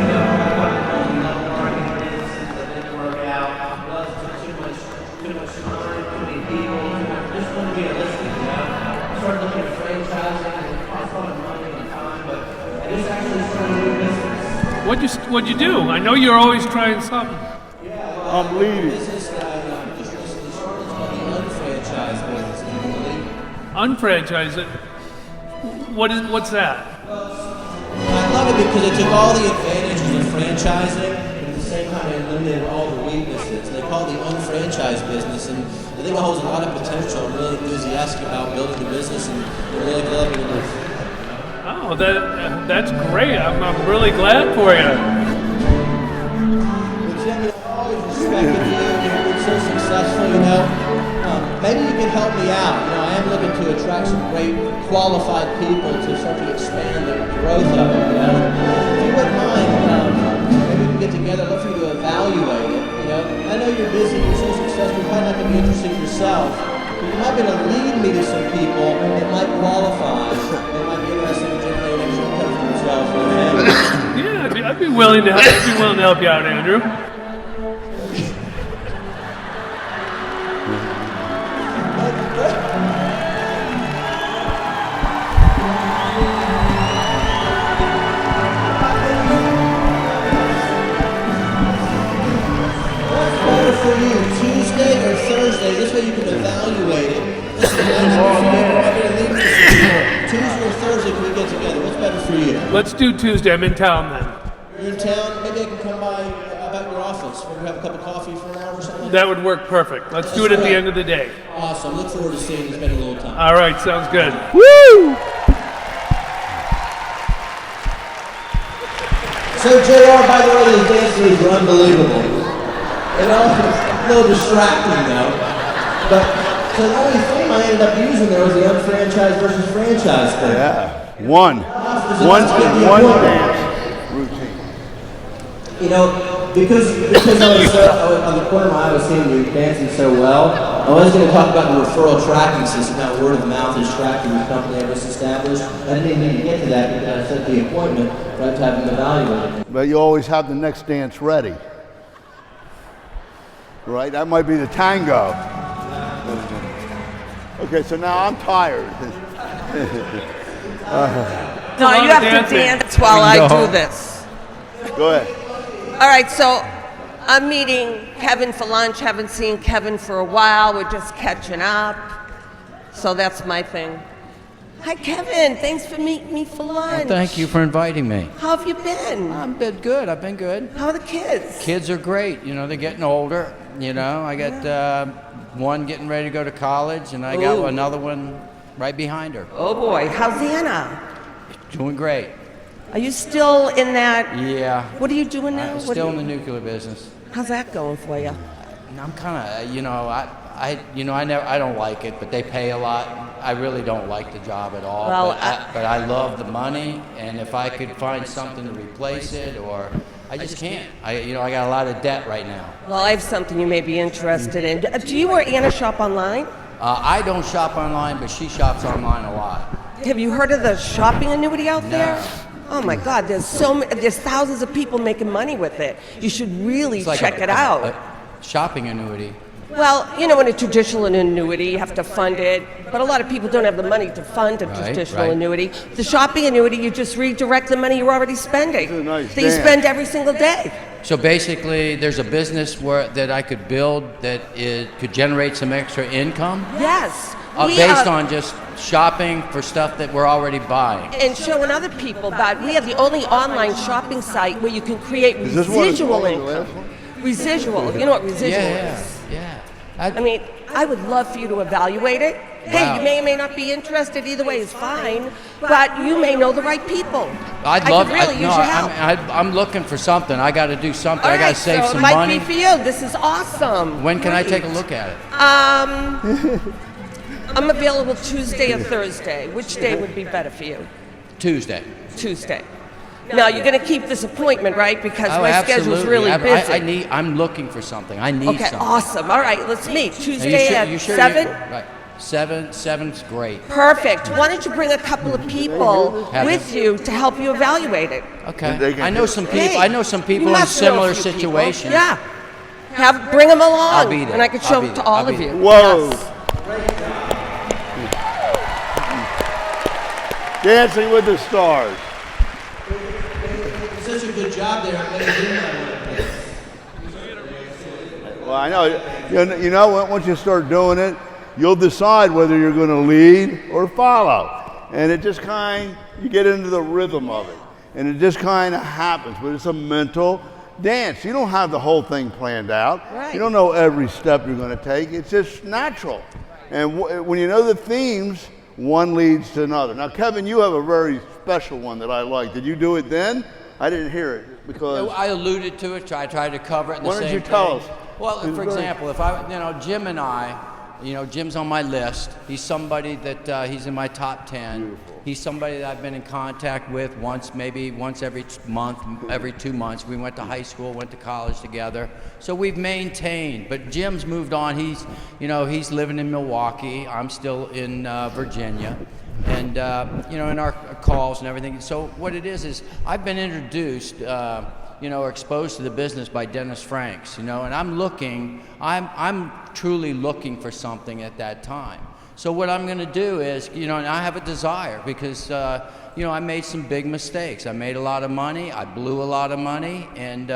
What'd you do? I know you're always trying something. I'm leading. Unfranchise it. What's that? I love it because it took all the advantages of franchising, but at the same time it eliminated all the weaknesses. They call it the unfranchised business, and I think it holds a lot of potential. I'm really enthusiastic about building the business and really developing it. Oh, that's great. I'm really glad for you. Jim, I've always respected you. You've been so successful, maybe you can help me out. I am looking to attract some great qualified people to start to expand the growth of it. If you wouldn't mind, maybe we can get together. I'd love for you to evaluate it. I know you're busy, you're so successful, you might not be interested yourself. But you might be able to lead me to some people that might qualify. They might be interested in generating extra income for themselves and their family. Yeah, I'd be willing to help you out, Andrew. For you, Tuesday or Thursday, this way you can evaluate it. Tuesday or Thursday, can we get together? What's better for you? Let's do Tuesday. I'm in town then. You're in town? Maybe I can come by about your office. Maybe have a cup of coffee for an hour or something like that. That would work perfect. Let's do it at the end of the day. Awesome. Look forward to seeing you. Spend a little time. All right. Sounds good. Woo! So, JR, by the way, these dance moves are unbelievable. It's a little distracting though. But so the only thing I ended up using there was the unfranchised versus franchise thing. Yeah. One dance routine. Because I was on the corner of my eye, I was seeing you dancing so well. I was going to talk about the referral tracking system, how word of mouth is tracking the company I just established. I didn't even need to get to that because I set the appointment right to have them evaluated. But you always have the next dance ready. Right? That might be the tango. Okay, so now I'm tired. No, you have to dance while I do this. Go ahead. All right, so I'm meeting Kevin for lunch. Haven't seen Kevin for a while. We're just catching up. So that's my thing. Hi, Kevin. Thanks for meeting me for lunch. Well, thank you for inviting me. How have you been? I've been good. How are the kids? Kids are great. They're getting older. I got one getting ready to go to college, and I got another one right behind her. Oh, boy. How's Anna? Doing great. Are you still in that? Yeah. What are you doing now? I'm still in the nuclear business. How's that going for you? I'm kind of, I don't like it, but they pay a lot. I really don't like the job at all. Well, but I love the money, and if I could find something to replace it, or I just can't. I got a lot of debt right now. Well, I have something you may be interested in. Do you or Anna shop online? I don't shop online, but she shops online a lot. Have you heard of the shopping annuity out there? No. Oh my God, there's thousands of people making money with it. You should really It's like check it out. A shopping annuity. Well, you know, in a traditional annuity, you have to fund it, but a lot of people don't have the money to fund a traditional annuity. The shopping annuity, you just redirect the money you're already spending that you spend every single day. So basically, there's a business that I could build that could generate some extra income? Yes. Based on just shopping for stuff that we're already buying. And showing other people about, we have the only online shopping site where you can create residual income. Residual, you know what residual is? Yeah. I mean, I would love for you to evaluate it. Hey, you may or may not be interested. Either way is fine. But you may know the right people. I'd I love. could really use your help. I'm looking for something. I got to do something. All I got right, to save so some it might money. be for you. This is awesome. When can I take a look at it? I'm available Tuesday or Thursday. Which day would be better for you? Tuesday. Tuesday. Now you're going to keep this appointment, right? Because my schedule's absolutely. really busy. I'm looking for something. I need Okay, something. awesome. All right, let's meet Tuesday at 7. Right. 7's great. Perfect. Why don't you bring a couple of people with you to help you evaluate it? Okay. I know some people. Hey, I know some people you in must know a similar few people. situations. Yeah. Bring them along, I'll be there. and I can show it to all I'll be of you. there. Whoa. Yes. Dancing with the Stars. Such a good job there. I'm going to do that. Well, I know. You know, once you start doing it, you'll decide whether you're going to lead or follow. And it just you get into the rhythm of it. And it just kind of happens. But it's a mental dance. You don't have the whole thing planned out. Right. You don't know every step you're going to take. It's just natural. And when you know the themes, one leads to another. Now, Kevin, you have a very special one that I like. Did you do it then? I didn't hear it because I alluded to it. I tried to cover it in the Why same don't you tell us? Well, for example, if Jim and I, Jim's on my list. He's somebody that he's in my top 10. Beautiful. He's somebody that I've been in contact with maybe once every month, every 2 months. We went to high school, went to college together. So we've maintained. But Jim's moved on. He's living in Milwaukee. I'm still in Virginia. And, in our calls and everything. So what it is I've been introduced, or exposed to the business by Dennis Franks, and I'm truly looking for something at that time. So what I'm going to do is, and I have a desire because, I made some big mistakes. I made a lot of money. I blew a lot of money. And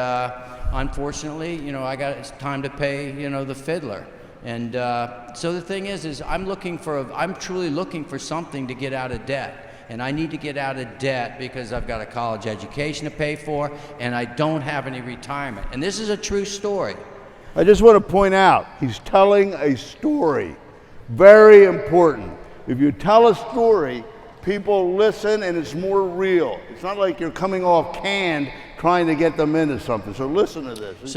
unfortunately, it's time to pay, the fiddler. And so the thing is I'm truly looking for something to get out of debt. And I need to get out of debt because I've got a college education to pay for and I don't have any retirement. And this is a true story. I just want to point out, he's telling a story. Very important. If you tell a story, people listen and it's more real. It's not like you're coming off canned trying to get them into something. So listen to this.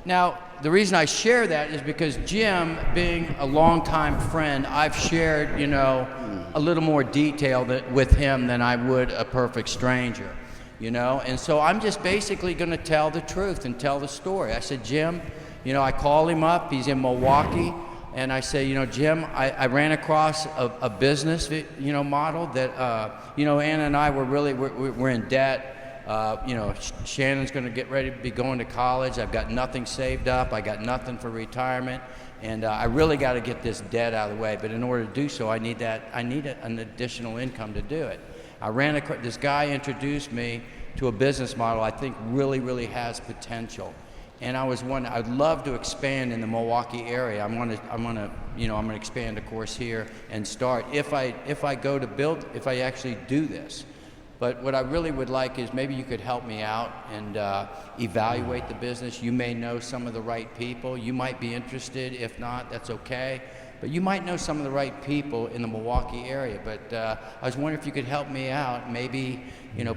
Now, the reason I share that is because Jim, being a longtime friend, I've shared, a little more detail with him than I would a perfect stranger, And so I'm just basically going to tell the truth and tell the story. I said, Jim, I call him up. He's in Milwaukee. And I say, Jim, I ran across a business, model that, Anna and I we're in debt. Shannon's going to get ready to be going to college. I've got nothing saved up. I got nothing for retirement, and I really got to get this debt out of the way. But in order to do so, I need an additional income to do it. This guy introduced me to a business model I think really, really has potential, and I was wondering I'd love to expand in the Milwaukee area. I'm gonna expand a course here and start if I actually do this. But what I really would like is maybe you could help me out and evaluate the business. You may know some of the right people. You might be interested. If not, that's okay. But you might know some of the right people in the Milwaukee area. But I was wondering if you could help me out. Maybe,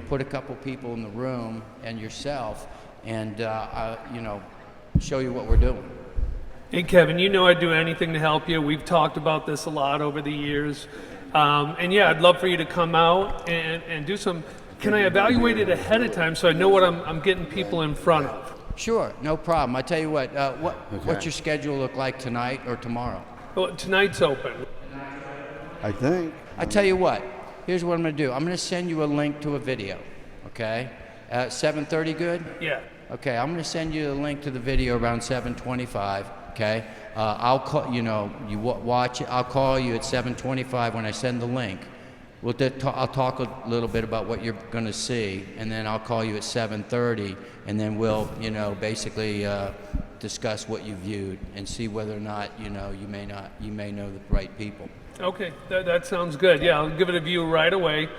put a couple people in the room and yourself and, show you what we're doing. Hey, Kevin, I'd do anything to help you. We've talked about this a lot over the years. I'd love for you to come out and do some. Can I evaluate it ahead of time so I know what I'm getting people in front of? Sure, no problem. I tell you what, what's your schedule look like tonight or tomorrow? Well, tonight's open. I think. I tell you what, here's what I'm going to do. I'm going to send you a link to a video, okay? 7:30 good? Yeah. Okay, I'm going to send you a link to the video around 7:25. okay? I'll call, you know, watch it. I'll call you at 7:25 when I send the link. I'll talk a little bit about what you're going to see, and then I'll call you at 7:30, and then we'll, you know, basically discuss what you viewed and see whether or not, you know, you may know the right people. Okay, that sounds good. Yeah, I'll give it a view right away.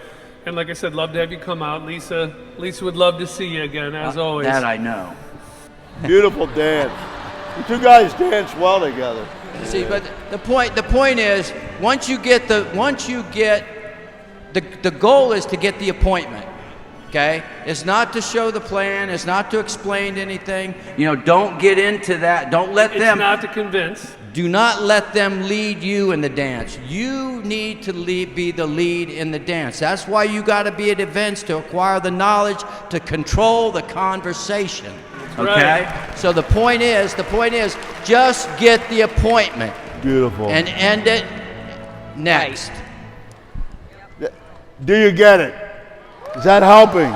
And like I said, love to have you come out. Lisa would love to see you again, as always. That I know. Beautiful dance. The two guys dance well together. See, but the point is, once you get the goal is to get the appointment. Okay? It's not to show the plan, it's not to explain anything. You know, don't get into that. Don't let them. It's not to convince. Do not let them lead you in the dance. You need to be the lead in the dance. That's why you got to be at events, to acquire the knowledge, to control the conversation. Okay? Right. So the point is, just get the appointment. Beautiful. And end it next. Do you get it? Is that helping?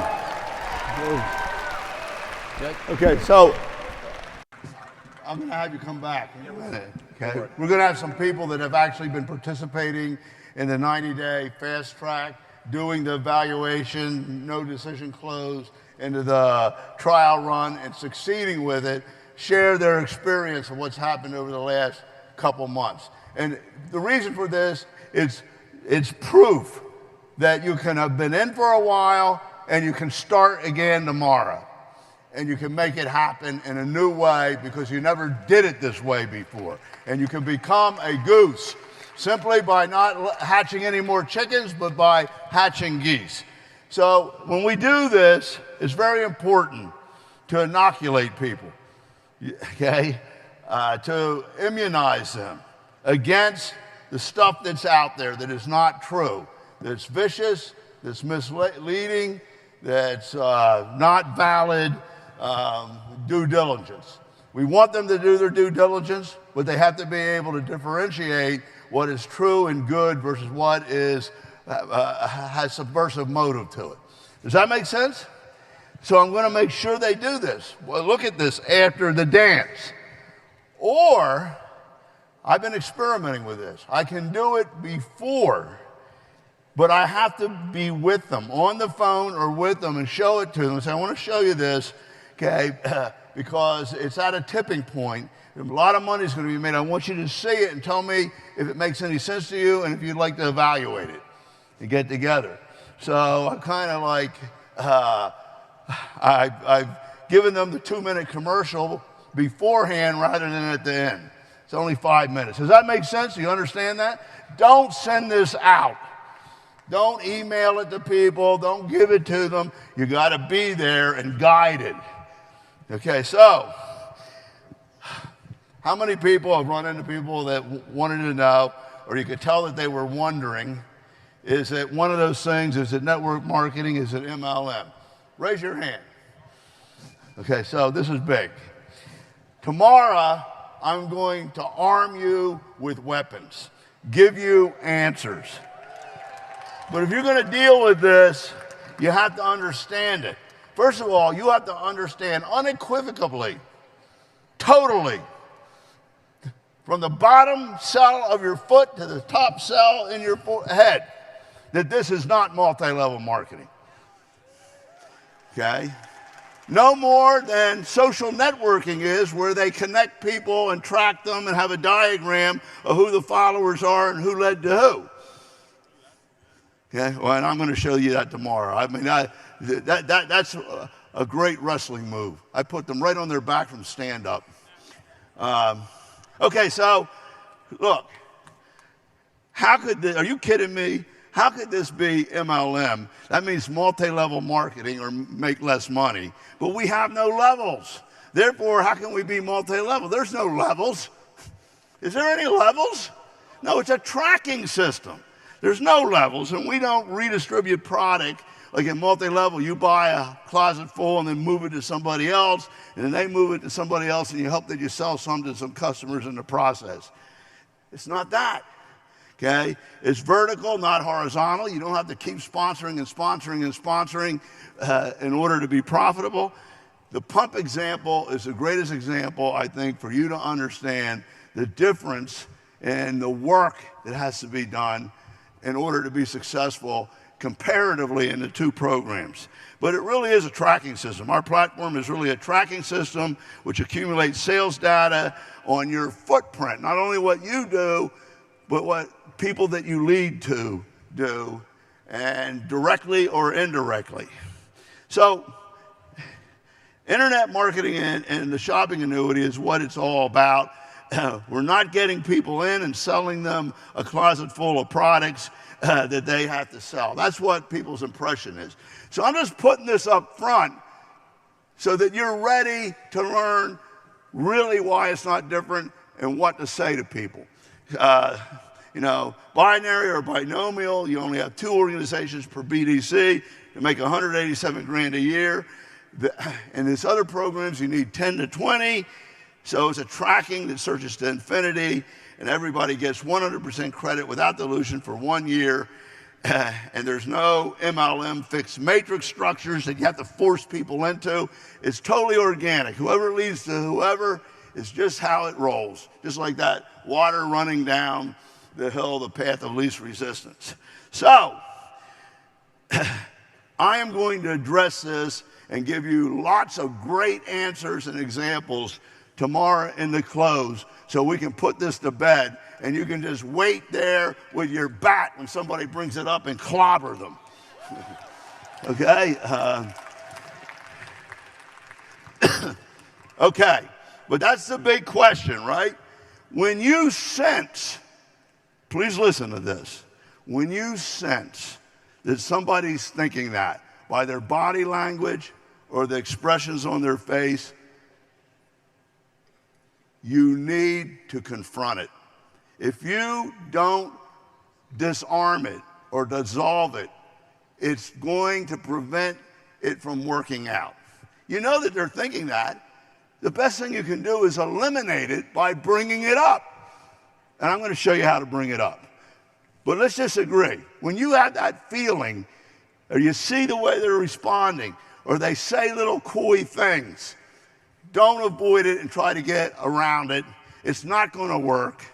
Okay, so I'm going to have you come back in a minute. Okay? We're going to have some people that have actually been participating in the 90-day fast track, doing the evaluation, no decision close, into the trial run and succeeding with it, share their experience of what's happened over the last couple months. And the reason for this is it's proof that you can have been in for a while and you can start again tomorrow. And you can make it happen in a new way because you never did it this way before. And you can become a goose simply by not hatching any more chickens, but by hatching geese. So when we do this, it's very important to inoculate people, okay? To immunize them against the stuff that's out there that is not true, that's vicious, that's misleading, that's not valid due diligence. We want them to do their due diligence, but they have to be able to differentiate what is true and good versus what is has subversive motive to it. Does that make sense? So I'm going to make sure they do this. Well, look at this after the dance. Or I've been experimenting with this. I can do it before, but I have to be with them on the phone or with them and show it to them and say, I want to show you this, okay, because it's at a tipping point. A lot of money is going to be made. I want you to see it and tell me if it makes any sense to you and if you'd like to evaluate it and get together. So I'm kind of like, I've given them the 2-minute commercial beforehand rather than at the end. It's only 5 minutes. Does that make sense? Do you understand that? Don't send this out. Don't email it to people. Don't give it to them. You got to be there and guide it. Okay, so how many people have run into people that wanted to know, or you could tell that they were wondering, is it one of those things? Is it network marketing? Is it MLM? Raise your hand. Okay, so this is big. Tomorrow, I'm going to arm you with weapons, give you answers. But if you're going to deal with this, you have to understand it. First of all, you have to understand unequivocally, totally, from the bottom cell of your foot to the top cell in your head, that this is not multi-level marketing. Okay? No more than social networking is, where they connect people and track them and have a diagram of who the followers are and who led to who. Okay? Well, and I'm going to show you that tomorrow. I mean, that's a great wrestling move. I put them right on their back from stand-up. Okay, so look, are you kidding me? How could this be MLM? That means multi-level marketing or make less money. But we have no levels. Therefore, how can we be multi-level? There's no levels. Is there any levels? No, it's a tracking system. There's no levels, and we don't redistribute product like in multi-level. You buy a closet full and then move it to somebody else, and then they move it to somebody else, and you hope that you sell some to some customers in the process. It's not that. Okay? It's vertical, not horizontal. You don't have to keep sponsoring and sponsoring and sponsoring in order to be profitable. The pump example is the greatest example, I think, for you to understand the difference in the work that has to be done in order to be successful comparatively in the two programs. But it really is a tracking system. Our platform is really a tracking system which accumulates sales data on your footprint, not only what you do, but what people that you lead to do, and directly or indirectly. So, internet marketing and the shopping annuity is what it's all about. We're not getting people in and selling them a closet full of products that they have to sell. That's what people's impression is. So I'm just putting this up front so that you're ready to learn really why it's not different and what to say to people. You know, binary or binomial, you only have 2 organizations per BDC to make 187 grand a year. In these other programs, you need 10 to 20. So it's a tracking that searches to infinity, and everybody gets 100% credit without dilution for 1 year. And there's no MLM fixed matrix structures that you have to force people into. It's totally organic. Whoever leads to whoever is just how it rolls, just like that water running down the hill, the path of least resistance. So I am going to address this and give you lots of great answers and examples tomorrow in the close so we can put this to bed and you can just wait there with your bat when somebody brings it up and clobber them. Okay? Okay, but that's the big question, right? When you sense, please listen to this, when you sense that somebody's thinking that by their body language or the expressions on their face, you need to confront it. If you don't disarm it or dissolve it, it's going to prevent it from working out. You know that they're thinking that. The best thing you can do is eliminate it by bringing it up. And I'm going to show you how to bring it up. But let's just agree. When you have that feeling, or you see the way they're responding, or they say little coy things, don't avoid it and try to get around it. It's not going to work.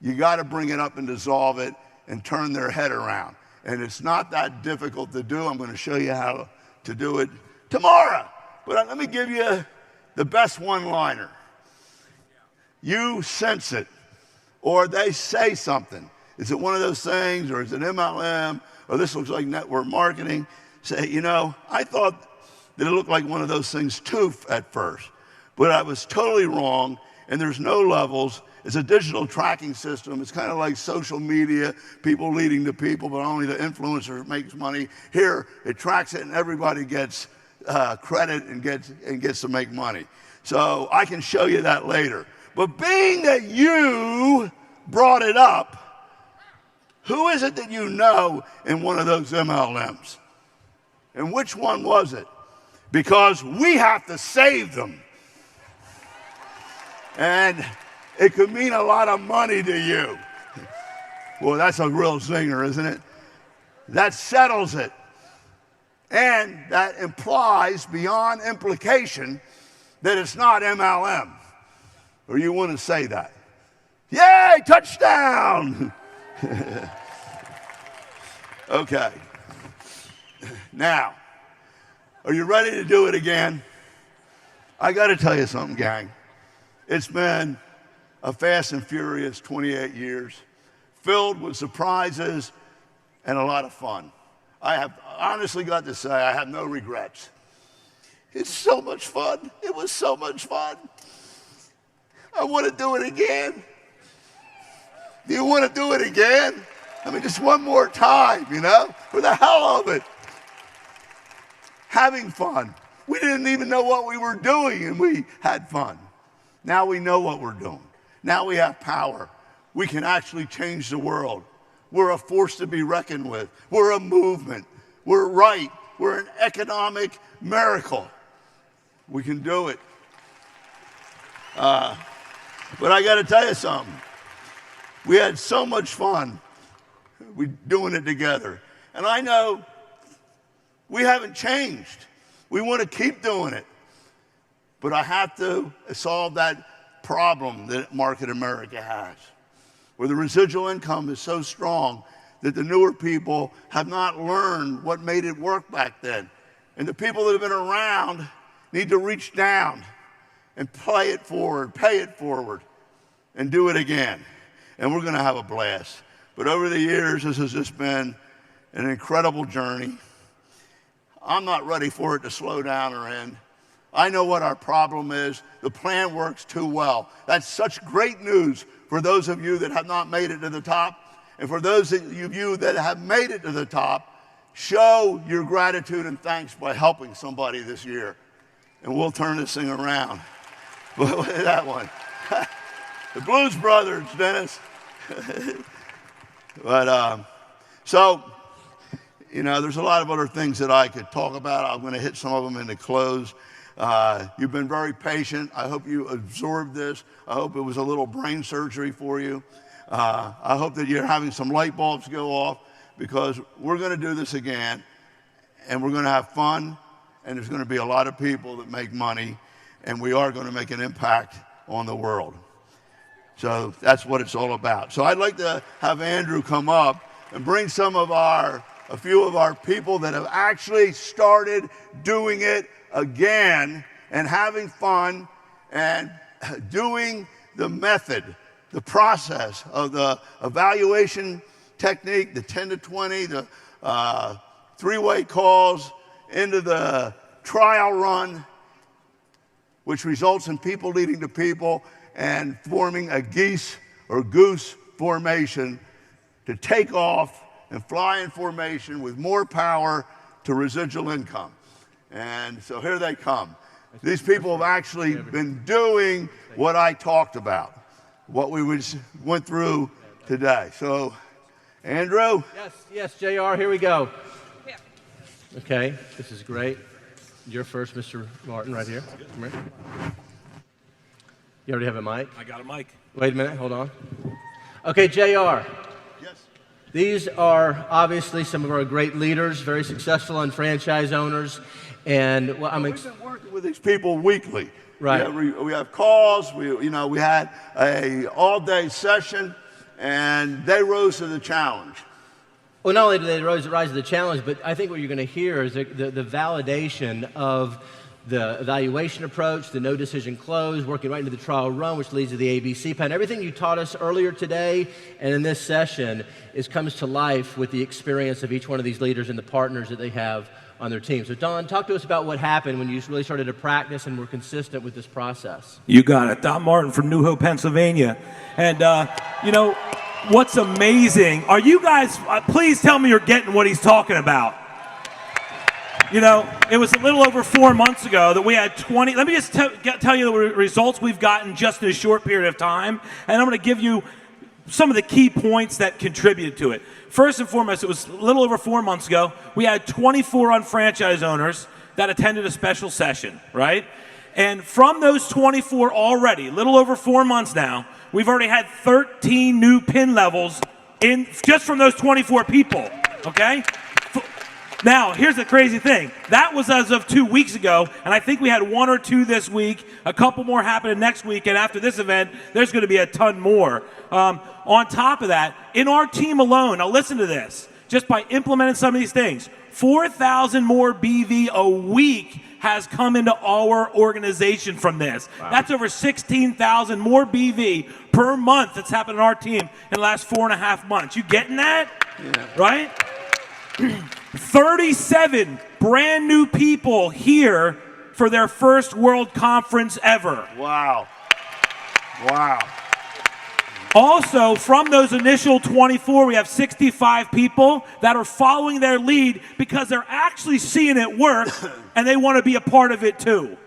You got to bring it up and dissolve it and turn their head around. And it's not that difficult to do. I'm going to show you how to do it tomorrow. But let me give you the best one-liner. You sense it, or they say something. Is it one of those things, or is it MLM, or this looks like network marketing? Say, you know, I thought that it looked like one of those things too at first, but I was totally wrong, and there's no levels. It's a digital tracking system. It's kind of like social media, people leading to people, but only the influencer makes money. Here, it tracks it, and everybody gets credit and gets to make money. So I can show you that later. But being that you brought it up, who is it that you know in one of those MLMs? And which one was it? Because we have to save them. And it could mean a lot of money to you. Well, that's a real zinger, isn't it? That settles it. And that implies beyond implication that it's not MLM. Or you want to say that. Yay, touchdown! Okay. Now, are you ready to do it again? I got to tell you something, gang. It's been a fast and furious 28 years, filled with surprises and a lot of fun. I have honestly got to say, I have no regrets. It's so much fun. It was so much fun. I want to do it again. Do you want to do it again? I mean, just one more time, you know, for the hell of it. Having fun. We didn't even know what we were doing, and we had fun. Now we know what we're doing. Now we have power. We can actually change the world. We're a force to be reckoned with. We're a movement. We're right. We're an economic miracle. We can do it. But I got to tell you something. We had so much fun doing it together. And I know we haven't changed. We want to keep doing it. but I have to solve that problem that market America has, where the residual income is so strong that the newer people have not learned what made it work back then. And the people that have been around need to reach down and pay it forward, and do it again. And we're gonna have a blast. But over the years, this has just been an incredible journey. I'm not ready for it to slow down or end. I know what our problem is. The plan works too well. That's such great news for those of you that have not made it to the top. And for those of you that have made it to the top, show your gratitude and thanks by helping somebody this year. And we'll turn this thing around. Look at that one. The Blues Brothers, Dennis. But so, you know, there's a lot of other things that I could talk about. I'm going to hit some of them in the close. You've been very patient. I hope you absorbed this. I hope it was a little brain surgery for you. I hope that you're having some light bulbs go off, because we're going to do this again, and we're going to have fun, and there's going to be a lot of people that make money, and we are going to make an impact on the world. So that's what it's all about. So I'd like to have Andrew come up and bring a few of our people that have actually started doing it again and having fun and doing the method, the process of the evaluation technique, the 10 to 20, the three-way calls into the trial run, which results in people leading to people and forming a geese or goose formation to take off and fly in formation with more power to residual income. And so here they come. These people have actually been doing what I talked about, what we went through today. So, Andrew? Yes, JR, here we go. Okay, this is great. You're first, Mr. Martin, right here. Come here. You already have a mic? I got a mic. Wait a minute, hold on. Okay, JR. Yes. These are obviously some of our great leaders, very successful UnFranchise owners, and well, we've been working with these people weekly. Right. We have calls. We had a all-day session, and they rose to the challenge. Well, not only did they rise to the challenge, but I think what you're going to hear is the validation of the evaluation approach, the no decision close, working right into the trial run, which leads to the ABC plan. Everything you taught us earlier today and in this session comes to life with the experience of each one of these leaders and the partners that they have on their team. So Don, talk to us about what happened when you really started to practice and were consistent with this process. You got it. Don Martin from New Hope, Pennsylvania. And, you know, what's amazing, are you guys, please tell me you're getting what he's talking about. You know, it was a little over 4 months ago that we had 20. Let me just tell you the results we've gotten just in a short period of time. And I'm going to give you some of the key points that contributed to it. First and foremost, it was a little over 4 months ago. We had 24 UnFranchise owners that attended a special session, right? And from those 24 already, a little over 4 months now, we've already had 13 new PIN levels in just from those 24 people, okay? Now, here's the crazy thing. That was as of 2 weeks ago, and I think we had 1 or 2 this week, a couple more happening next week, and after this event, there's going to be a ton more. On top of that, in our team alone, now listen to this, just by implementing some of these things, 4,000 more BV a week has come into our organization from this. Wow. That's over 16,000 more BV per month that's happened in our team in the last 4.5 months. You getting that? Yeah. Right? 37 brand new people here for their first World Conference ever. Wow. Wow. Also, from those initial 24, we have 65 people that are following their lead because they're actually seeing it work and they want to be a part of it too.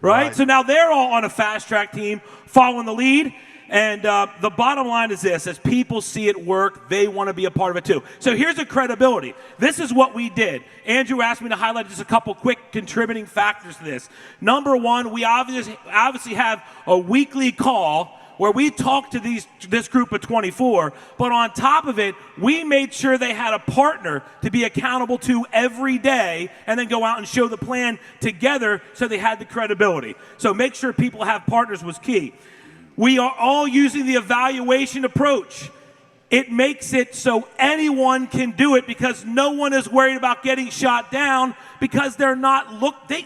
Right? So now they're all on a fast track team following the lead. And the bottom line is this, as people see it work, they want to be a part of it too. So here's the credibility. This is what we did. Andrew asked me to highlight just a couple quick contributing factors to this. Number one, we obviously have a weekly call where we talked to this group of 24, but on top of it, we made sure they had a partner to be accountable to every day and then go out and show the plan together so they had the credibility. So make sure people have partners was key. We are all using the evaluation approach. It makes it so anyone can do it because no one is worried about getting shot down because they're not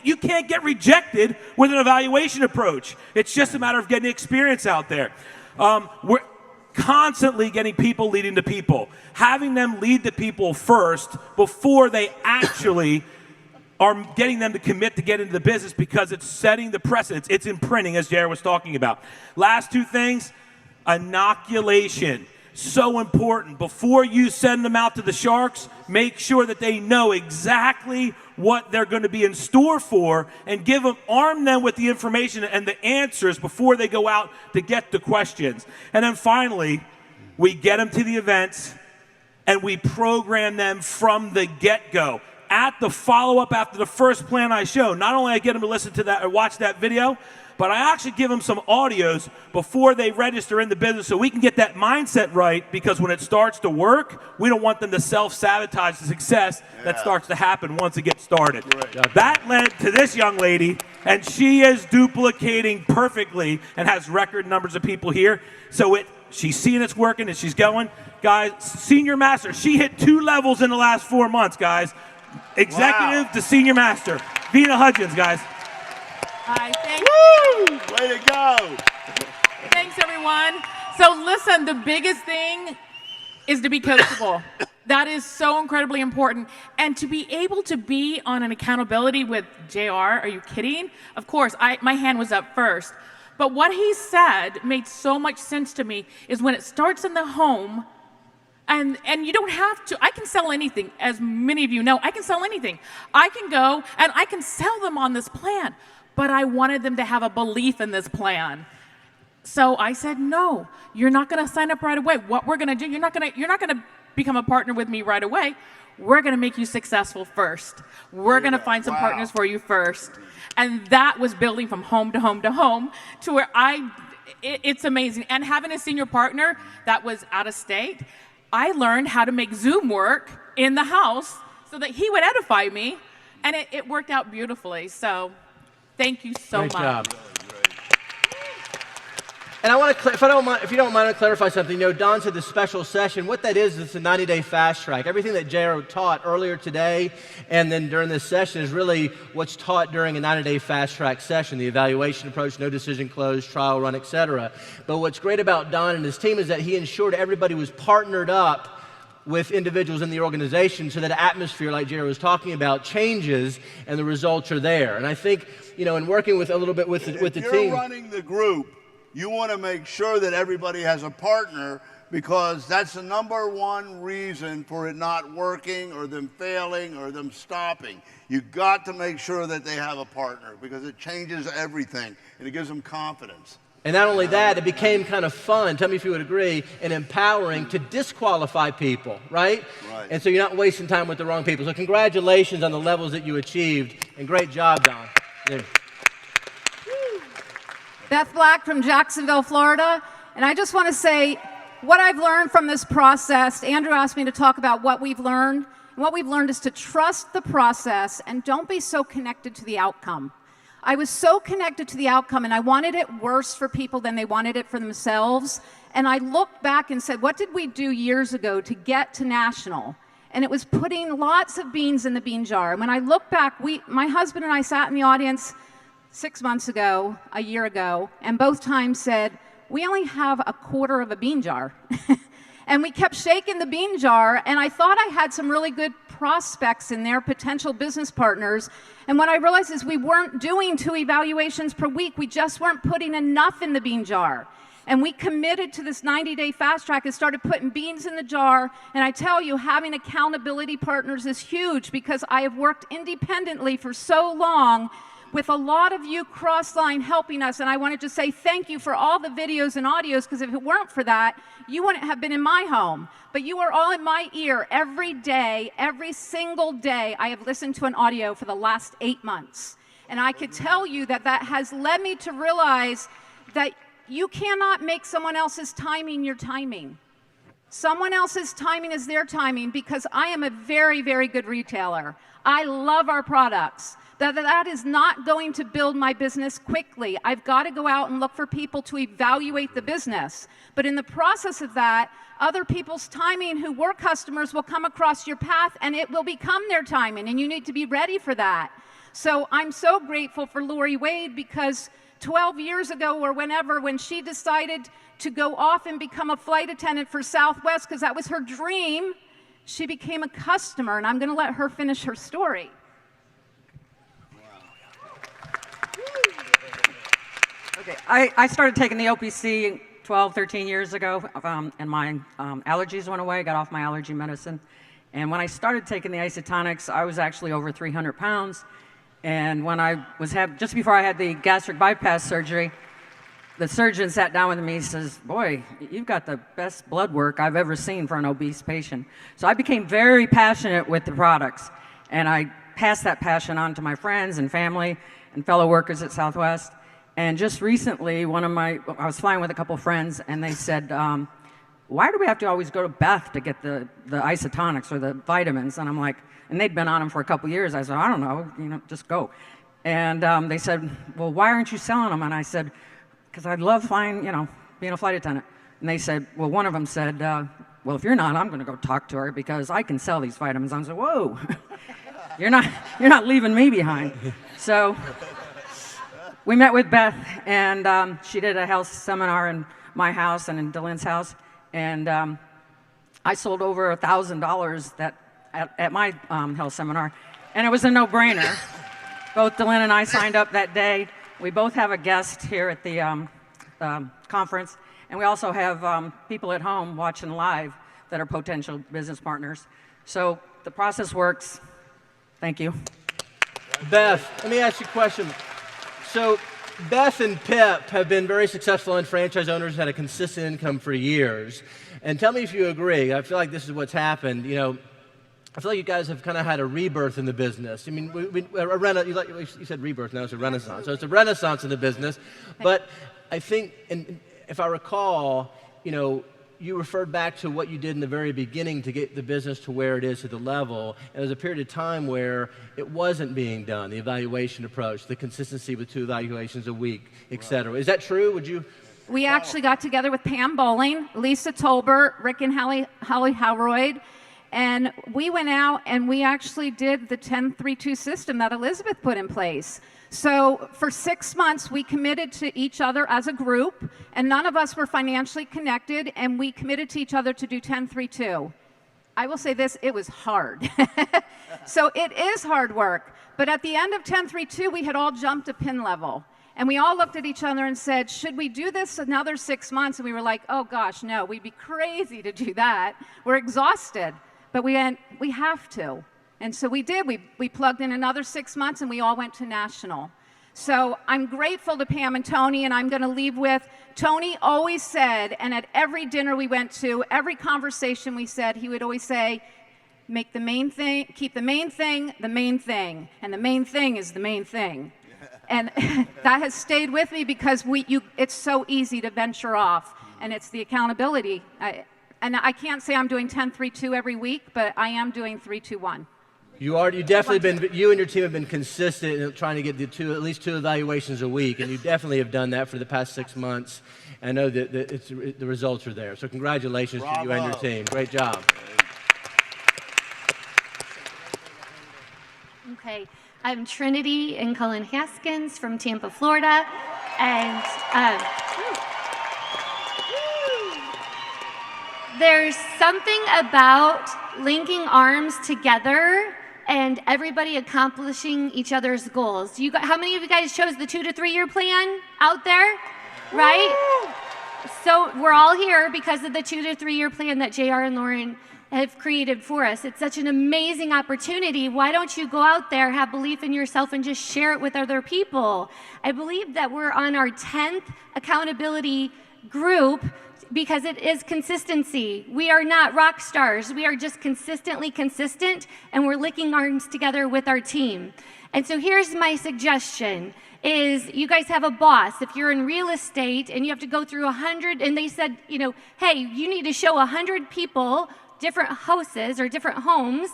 you can't get rejected with an evaluation approach. It's just a matter of getting experience out there. We're constantly getting people leading to people, having them lead the people first before they actually are getting them to commit to get into the business because it's setting the precedence. It's imprinting, as Jared was talking about. Last two things, inoculation. So important. Before you send them out to the sharks, make sure that they know exactly what they're going to be in store for and arm them with the information and the answers before they go out to get the questions. And then finally, we get them to the events and we program them from the get-go. At the follow-up after the first plan I show, not only I get them to listen to that or watch that video, but I actually give them some audios before they register in the business so we can get that mindset right, because when it starts to work, we don't want them to self-sabotage the success that starts to happen once it gets started. Right. That led to this young lady, and she is duplicating perfectly and has record numbers of people here. So she's seeing it's working and she's going. Guys, senior master, she hit 2 levels in the last 4 months, guys. Executive to senior master. Vina Hudgens, guys. Hi, thank you. Way to go. Thanks, everyone. So listen, the biggest thing is to be coachable. That is so incredibly important. And to be able to be on an accountability with JR, are you kidding? Of course, my hand was up first. But what he said made so much sense to me is when it starts in the home, and you don't have to, I can sell anything, as many of you know, I can sell anything. I can go and I can sell them on this plan, but I wanted them to have a belief in this plan. So I said, no, you're not gonna sign up right away. What we're gonna do, you're not gonna become a partner with me right away. We're gonna make you successful first. We're gonna find some partners for you first. And that was building from home to home to home to where it's amazing. And having a senior partner that was out of state, I learned how to make Zoom work in the house so that he would edify me, and it worked out beautifully. So thank you so much. Great job. And I want to, if you don't mind, to clarify something. You know, Don said the special session. What that is, it's a 90-day fast track. Everything that JR taught earlier today and then during this session is really what's taught during a 90-day fast track session, the evaluation approach, no decision close, trial run, etc. But what's great about Don and his team is that he ensured everybody was partnered up with individuals in the organization so that atmosphere, like JR was talking about, changes and the results are there. And I think, you know, in working with a little bit with the team. If you're running the group, you want to make sure that everybody has a partner, because that's the #1 reason for it not working or them failing or them stopping. You've got to make sure that they have a partner, because it changes everything and it gives them confidence. And not only that, it became kind of fun, tell me if you would agree, and empowering to disqualify people, right? Right. And so you're not wasting time with the wrong people. So congratulations on the levels that you achieved, and great job, Don. Yeah. Beth Black from Jacksonville, Florida. And I just want to say what I've learned from this process. Andrew asked me to talk about what we've learned. And what we've learned is to trust the process and don't be so connected to the outcome. I was so connected to the outcome, and I wanted it worse for people than they wanted it for themselves. And I looked back and said, what did we do years ago to get to national? And it was putting lots of beans in the bean jar. And when I look back, my husband and I sat in the audience 6 months ago, a year ago, and both times said, we only have 1/4 of a bean jar. And we kept shaking the bean jar, and I thought I had some really good prospects in there, potential business partners. And what I realized is we weren't doing 2 evaluations per week. We just weren't putting enough in the bean jar. And we committed to this 90-day fast track and started putting beans in the jar. And I tell you, having accountability partners is huge, because I have worked independently for so long with a lot of you cross-line helping us. And I wanted to say thank you for all the videos and audios, because if it weren't for that, you wouldn't have been in my home. But you are all in my ear every day, every single day. I have listened to an audio for the last 8 months. And I could tell you that that has led me to realize that you cannot make someone else's timing your timing. Someone else's timing is their timing, because I am a very, very good retailer. I love our products. That is not going to build my business quickly. I've got to go out and look for people to evaluate the business. But in the process of that, other people's timing who were customers will come across your path, and it will become their timing, and you need to be ready for that. So I'm so grateful for Lori Wade, because 12 years ago or whenever, when she decided to go off and become a flight attendant for Southwest, because that was her dream, she became a customer, and I'm going to let her finish her story. Okay, I started taking the OPC 12, 13 years ago, and my allergies went away. I got off my allergy medicine. And when I started taking the isotonics, I was actually over 300 pounds. And when I was just before I had the gastric bypass surgery, the surgeon sat down with me and says, "Boy, you've got the best blood work I've ever seen for an obese patient." So I became very passionate with the products, and I passed that passion on to my friends and family and fellow workers at Southwest. And just recently, I was flying with a couple friends, and they said, "Why do we have to always go to Beth to get the isotonics or the vitamins?" And I'm like, and they'd been on them for a couple years. I said, "I don't know, just go." And they said, "Well, why aren't you selling them?" And I said, "Because I love flying, being a flight attendant." And they said, well, one of them said, "Well, if you're not, I'm going to go talk to her because I can sell these vitamins." I said, "Whoa, you're not leaving me behind." So we met with Beth, and she did a health seminar in my house and in Dylan's house, and I sold over $1,000 at my health seminar, and it was a no-brainer. Both Dylan and I signed up that day. We both have a guest here at the conference, and we also have people at home watching live that are potential business partners. So the process works. Thank you. Beth, let me ask you a question. So Beth and Pip have been very successful franchise owners, had a consistent income for years. And tell me if you agree. I feel like this is what's happened. I feel like you guys have kind of had a rebirth in the business. I mean, you said rebirth, now it's a renaissance. So it's a renaissance in the business. But I think, and if I recall, you referred back to what you did in the very beginning to get the business to where it is at the level. And there was a period of time where it wasn't being done, the evaluation approach, the consistency with 2 evaluations a week, et cetera. Is that true? Would you? We actually got together with Pam Bowling, Lisa Tolbert, Rick and Holly Howroyd, and we went out and we actually did the 10-3-2 system that Elizabeth put in place. So for 6 months, we committed to each other as a group, and none of us were financially connected, and we committed to each other to do 10-3-2. I will say this, it was hard. So it is hard work. But at the end of 10-3-2, we had all jumped to pin level. And we all looked at each other and said, should we do this another 6 months? And we were like, oh gosh, no, we'd be crazy to do that. We're exhausted. But we went, we have to. And so we did. We plugged in another 6 months, and we all went to national. So I'm grateful to Pam and Tony, and I'm going to leave with, Tony always said, and at every dinner we went to, every conversation we said, he would always say, make the main thing, keep the main thing, and the main thing is the main thing. And that has stayed with me because it's so easy to venture off, and it's the accountability. And I can't say I'm doing 10-3-2 every week, but I am doing 3-2-1. You definitely been, you and your team have been consistent in trying to get at least 2 evaluations a week, and you definitely have done that for the past 6 months. I know that the results are there. So congratulations to you and your team. Great job. Okay, I'm Trinity and Cullen Haskins from Tampa, Florida, and there's something about linking arms together and everybody accomplishing each other's goals. How many of you guys chose the 2 to 3 year plan out there? Right? So we're all here because of the 2 to 3 year plan that JR and Lauren have created for us. It's such an amazing opportunity. Why don't you go out there, have belief in yourself, and just share it with other people? I believe that we're on our 10th accountability group because it is consistency. We are not rock stars. We are just consistently consistent, and we're linking arms together with our team. And so here's my suggestion is you guys have a boss. If you're in real estate and you have to go through 100, and they said, you know, hey, you need to show 100 people different houses or different homes,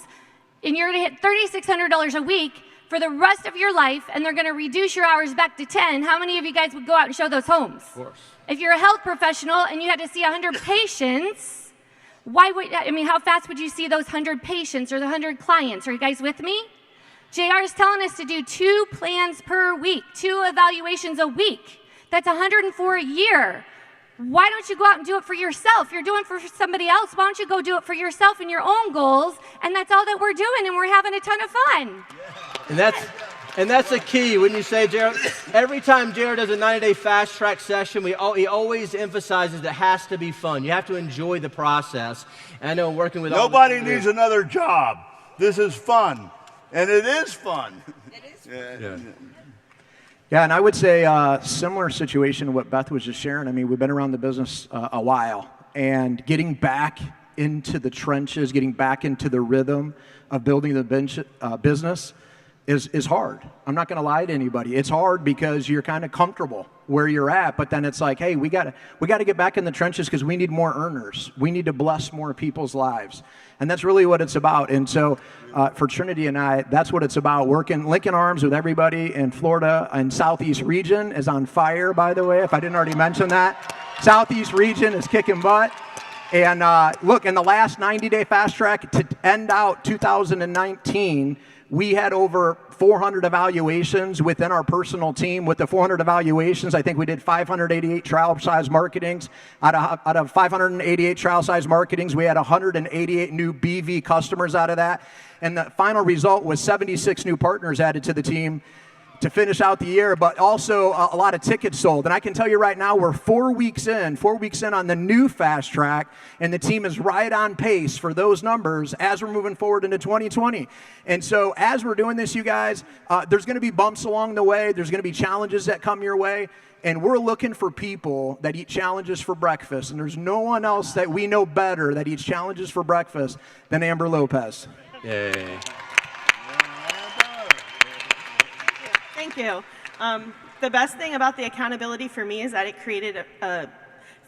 and you're gonna hit $3,600 a week for the rest of your life, and they're gonna reduce your hours back to 10, how many of you guys would go out and show those homes? Of course. If you're a health professional and you had to see 100 patients, how fast would you see those 100 patients or the 100 clients? Are you guys with me? JR is telling us to do 2 plans per week, 2 evaluations a week. That's 104 a year. Why don't you go out and do it for yourself? You're doing it for somebody else. Why don't you go do it for yourself and your own goals? And that's all that we're doing, and we're having a ton of fun. And that's the key. When you say, Jared, every time Jared does a 90-day fast track session, he always emphasizes it has to be fun. You have to enjoy the process. And I know working with nobody needs another job. This is fun. And it is fun. It is fun. Yeah, and I would say similar situation to what Beth was just sharing. I mean, we've been around the business a while, and getting back into the trenches, getting back into the rhythm of building the business is hard. I'm not going to lie to anybody. It's hard because you're kind of comfortable where you're at, but then it's like, hey, we got to get back in the trenches because we need more earners. We need to bless more people's lives. And that's really what it's about. And so for Trinity and I, that's what it's about. Linking arms with everybody in Florida, and Southeast region is on fire, by the way, if I didn't already mention that. Southeast region is kicking butt. And look, in the last 90-day fast track to end out 2019, we had over 400 evaluations within our personal team. With the 400 evaluations, I think we did 588 trial size marketings. Out of 588 trial size marketings, we had 188 new BV customers out of that. And the final result was 76 new partners added to the team to finish out the year, but also a lot of tickets sold. And I can tell you right now, we're 4 weeks in on the new fast track, and the team is right on pace for those numbers as we're moving forward into 2020. And so as we're doing this, you guys, there's going to be bumps along the way. There's going to be challenges that come your way. And we're looking for people that eat challenges for breakfast. And there's no one else that we know better that eats challenges for breakfast than Amber Lopez. Yay. Thank you. The best thing about the accountability for me is that it created a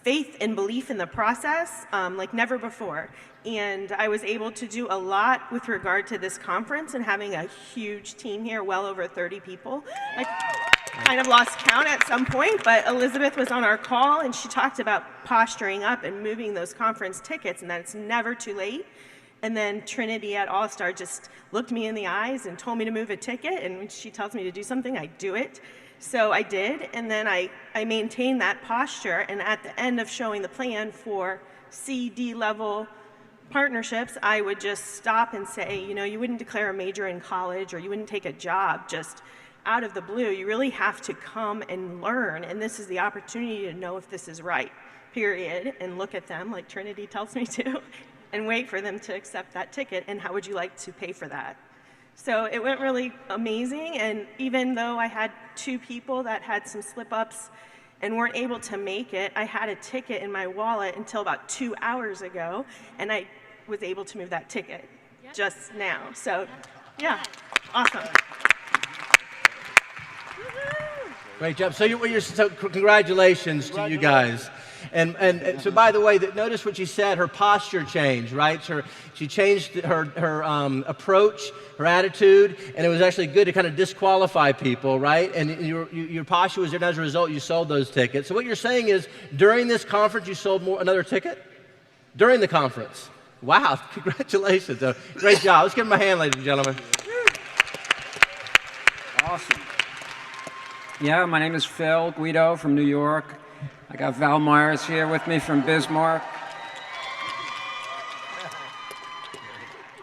faith and belief in the process like never before. And I was able to do a lot with regard to this conference and having a huge team here, well over 30 people. I kind of lost count at some point, but Elizabeth was on our call and she talked about posturing up and moving those conference tickets, and that it's never too late. And then Trinity at All Star just looked me in the eyes and told me to move a ticket, and when she tells me to do something, I do it. So I did, and then I maintained that posture, and at the end of showing the plan for C/D level partnerships, I would just stop and say, you know, you wouldn't declare a major in college, or you wouldn't take a job just out of the blue. You really have to come and learn, and this is the opportunity to know if this is right, period, and look at them like Trinity tells me to, and wait for them to accept that ticket, and how would you like to pay for that? So it went really amazing, and even though I had 2 people that had some slip-ups and weren't able to make it, I had a ticket in my wallet until about 2 hours ago, and I was able to move that ticket just now. So, yeah, awesome. Great job. So congratulations to you guys. And so, by the way, notice what she said. Her posture changed, right? She changed her approach, her attitude, and it was actually good to kind of disqualify people, right? And your posture was there, and as a result, you sold those tickets. So what you're saying is, during this conference, you sold another ticket? During the conference. Wow, congratulations. Great job. Let's give them a hand, ladies and gentlemen. Awesome. Yeah, my name is Phil Guido from New York. I got Val Myers here with me from Bismarck.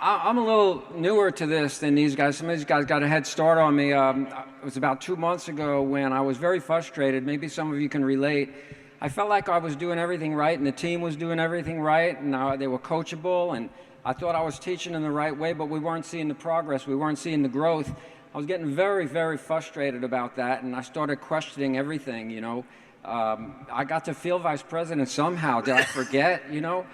I'm a little newer to this than these guys. Some of these guys got a head start on me. It was about 2 months ago when I was very frustrated. Maybe some of you can relate. I felt like I was doing everything right and the team was doing everything right, and they were coachable, and I thought I was teaching in the right way, but we weren't seeing the progress. We weren't seeing the growth. I was getting very, very frustrated about that, and I started questioning everything, you know. I got to field vice president somehow. Did I forget, you know?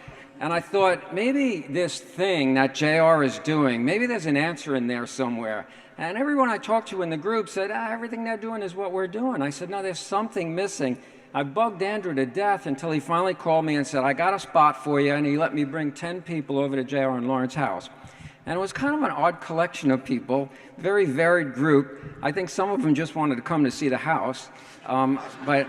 And I thought, maybe this thing that JR is doing, maybe there's an answer in there somewhere. And everyone I talked to in the group said, everything they're doing is what we're doing. I said, no, there's something missing. I bugged Andrew to death until he finally called me and said, I got a spot for you, and he let me bring 10 people over to JR and Lauren's house. And it was kind of an odd collection of people, very varied group. I think some of them just wanted to come to see the house. But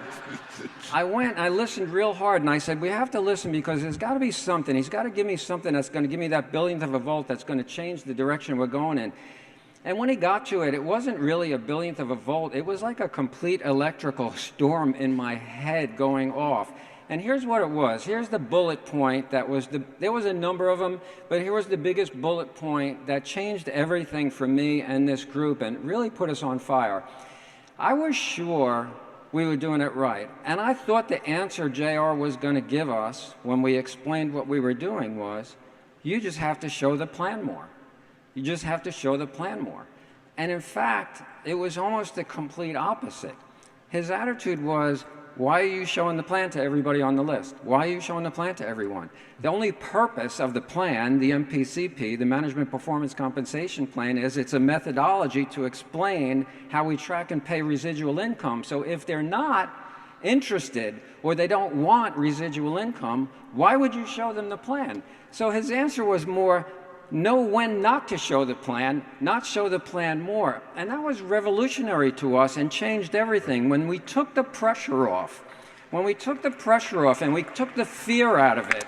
I went and I listened real hard, and I said, we have to listen because there's got to be something. He's got to give me something that's going to give me that billionth of a volt that's going to change the direction we're going in. And when he got to it, it wasn't really a billionth of a volt. It was like a complete electrical storm in my head going off. And here's what it was. Here's the bullet point that was there was a number of them, but here was the biggest bullet point that changed everything for me and this group and really put us on fire. I was sure we were doing it right. And I thought the answer JR was going to give us when we explained what we were doing was, you just have to show the plan more. You just have to show the plan more. And in fact, it was almost the complete opposite. His attitude was, why are you showing the plan to everybody on the list? Why are you showing the plan to everyone? The only purpose of the plan, the MPCP, the Management Performance Compensation Plan, is it's a methodology to explain how we track and pay residual income. So if they're not interested or they don't want residual income, why would you show them the plan? So his answer was more, know when not to show the plan, not show the plan more. And that was revolutionary to us and changed everything. When we took the pressure off, and we took the fear out of it,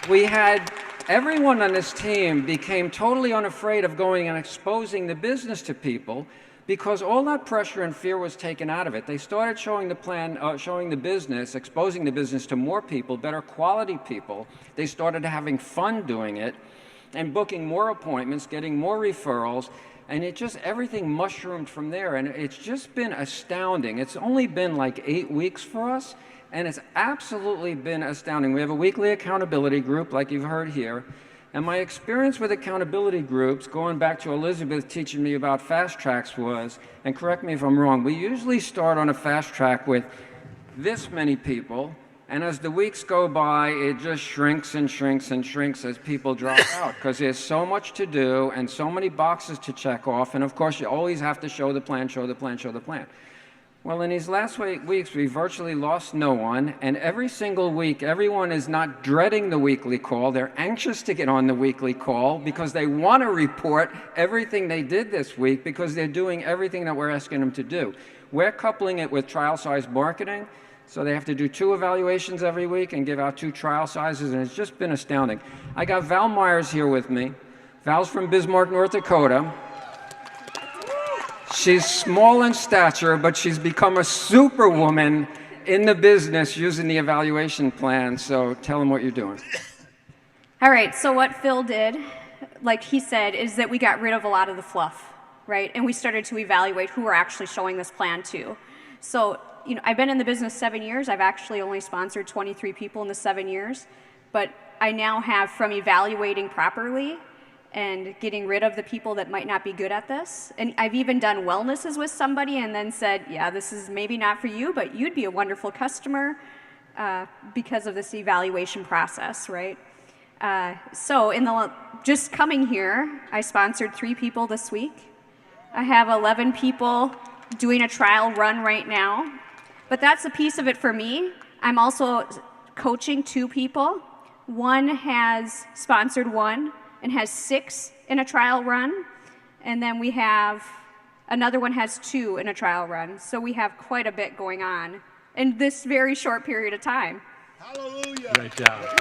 we had everyone on this team became totally unafraid of going and exposing the business to people because all that pressure and fear was taken out of it. They started showing the plan, showing the business, exposing the business to more people, better quality people. They started having fun doing it and booking more appointments, getting more referrals, and it just, everything mushroomed from there. And it's just been astounding. It's only been like 8 weeks for us, and it's absolutely been astounding. We have a weekly accountability group, like you've heard here. And my experience with accountability groups, going back to Elizabeth teaching me about fast tracks was, and correct me if I'm wrong, we usually start on a fast track with this many people, and as the weeks go by, it just shrinks and shrinks and shrinks as people drop out, because there's so much to do and so many boxes to check off, and of course you always have to show the plan, show the plan, show the plan. Well, in these last weeks, we virtually lost no one, and every single week, everyone is not dreading the weekly call. They're anxious to get on the weekly call because they want to report everything they did this week because they're doing everything that we're asking them to do. We're coupling it with trial size marketing, so they have to do 2 evaluations every week and give out 2 trial sizes, and it's just been astounding. I got Val Myers here with me. Val's from Bismarck, North Dakota. She's small in stature, but she's become a superwoman in the business using the evaluation plan. So tell them what you're doing. All right, so what Phil did, like he said, is that we got rid of a lot of the fluff, right? And we started to evaluate who we're actually showing this plan to. So, you know, I've been in the business 7 years. I've actually only sponsored 23 people in the 7 years. But I now have, from evaluating properly and getting rid of the people that might not be good at this. And I've even done wellnesses with somebody and then said, yeah, this is maybe not for you, but you'd be a wonderful customer because of this evaluation process, right? So just coming here, I sponsored 3 people this week. I have 11 people doing a trial run right now. But that's a piece of it for me. I'm also coaching 2 people. One has sponsored 1 and has 6 in a trial run. And then we have, another one has 2 in a trial run. So we have quite a bit going on in this very short period of time. Hallelujah. Great job.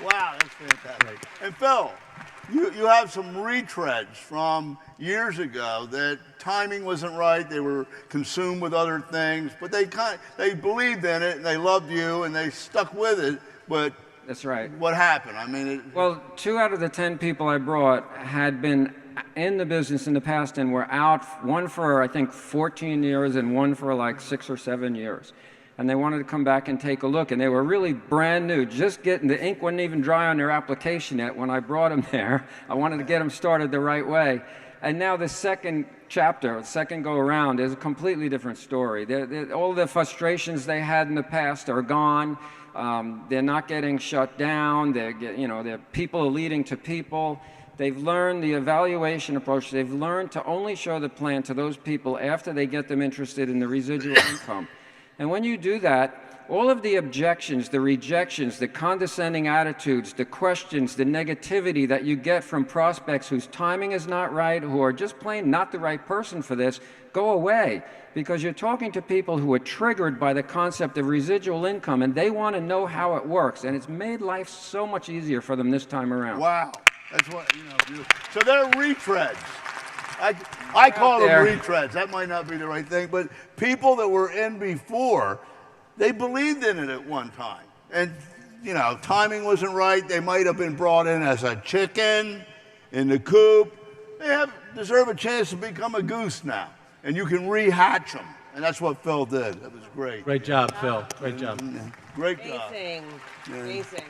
Wow, that's fantastic. And Phil, you have some retreads from years ago that timing wasn't right. They were consumed with other things, but they believed in it and they loved you and they stuck with it. But that's right. What happened? I mean, well, 2 out of the 10 people I brought had been in the business in the past and were out, one for I think 14 years and one for like 6 or 7 years. And they wanted to come back and take a look, and they were really brand new, just getting, the ink wasn't even dry on their application yet when I brought them there. I wanted to get them started the right way. And now the second chapter, second go around, is a completely different story. All the frustrations they had in the past are gone. They're not getting shut down. Their people are leading to people. They've learned the evaluation approach. They've learned to only show the plan to those people after they get them interested in the residual income. And when you do that, all of the objections, the rejections, the condescending attitudes, the questions, the negativity that you get from prospects whose timing is not right, who are just plain not the right person for this, go away. Because you're talking to people who are triggered by the concept of residual income, and they want to know how it works. And it's made life so much easier for them this time around. Wow. That's what, so they're retreads. I call them retreads. That might not be the right thing, but people that were in before, they believed in it at one time. And, timing wasn't right. They might have been brought in as a chicken in the coop. They deserve a chance to become a goose now. And you can rehatch them. And that's what Phil did. That was great. Great job, Phil. Great job. Great job. Amazing.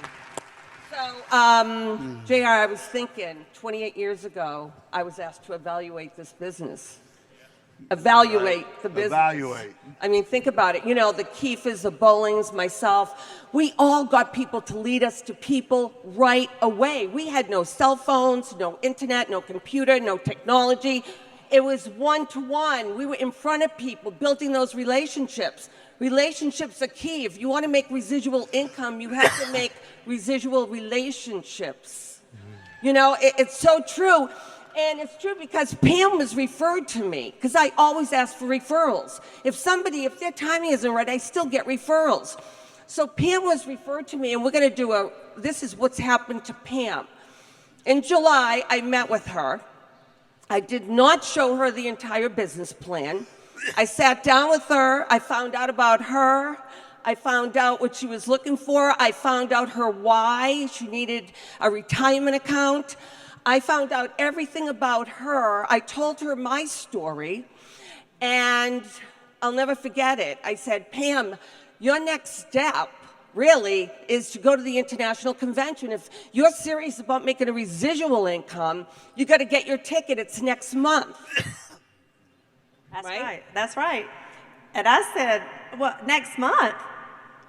So, JR, I was thinking, 28 years ago, I was asked to evaluate this business. Evaluate the business. Evaluate. I mean, think about it. The Keefers, the Bowlings, myself, we all got people to lead us to people right away. We had no cell phones, no internet, no computer, no technology. It was one-to-one. We were in front of people, building those relationships. Relationships are key. If you want to make residual income, you have to make residual relationships. It's so true. And it's true because Pam was referred to me, because I always ask for referrals. If their timing isn't right, I still get referrals. So Pam was referred to me, and we're going to do this is what's happened to Pam. In July, I met with her. I did not show her the entire business plan. I sat down with her. I found out about her. I found out what she was looking for. I found out her why. She needed a retirement account. I found out everything about her. I told her my story, and I'll never forget it. I said, Pam, your next step really is to go to the international convention. If you're serious about making a residual income, you got to get your ticket. It's next month. That's right. That's right. And I said, well, next month?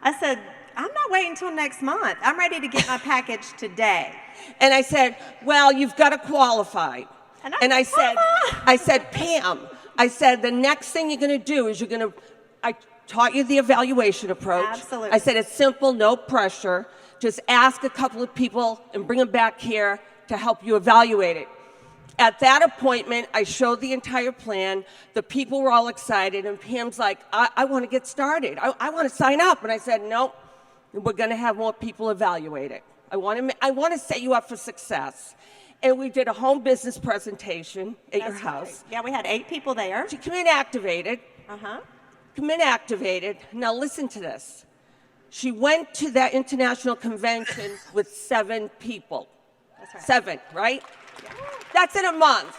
I said, I'm not waiting until next month. I'm ready to get my package today. And I said, well, you've got to qualify. And I said, Pam, the next thing you're going to do is I taught you the evaluation approach. Absolutely. I said, it's simple, no pressure. Just ask a couple of people and bring them back here to help you evaluate it. At that appointment, I showed the entire plan. The people were all excited, and Pam's like, I want to get started. I want to sign up. And I said, no, we're going to have more people evaluate it. I want to set you up for success. And we did a home business presentation at your house. Right. Yeah, we had 8 people there. She came in activated. Uh-huh. Come in activated. Now listen to this. She went to that international convention with 7 people. That's right. 7, right? Yeah. That's in a month.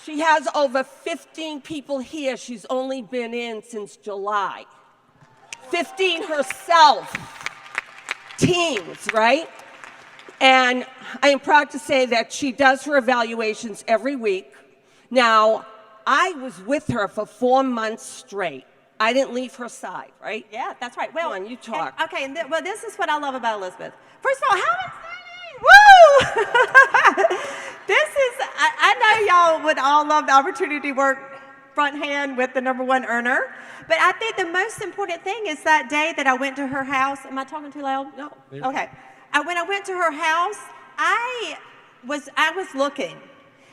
She has over 15 people here. She's only been in since July. 15 herself. Teams, right? And I am proud to say that she does her evaluations every week. Now, I was with her for 4 months straight. I didn't leave her side, right? Yeah, that's right. Well, come on, you talk. Well, this is what I love about Elizabeth. First of all, how exciting! Woo! I know y'all would all love the opportunity to work front hand with the #1 earner. But I think the most important thing is that day that I went to her house. Am I talking too loud? No. Okay. When I went to her house, I was looking.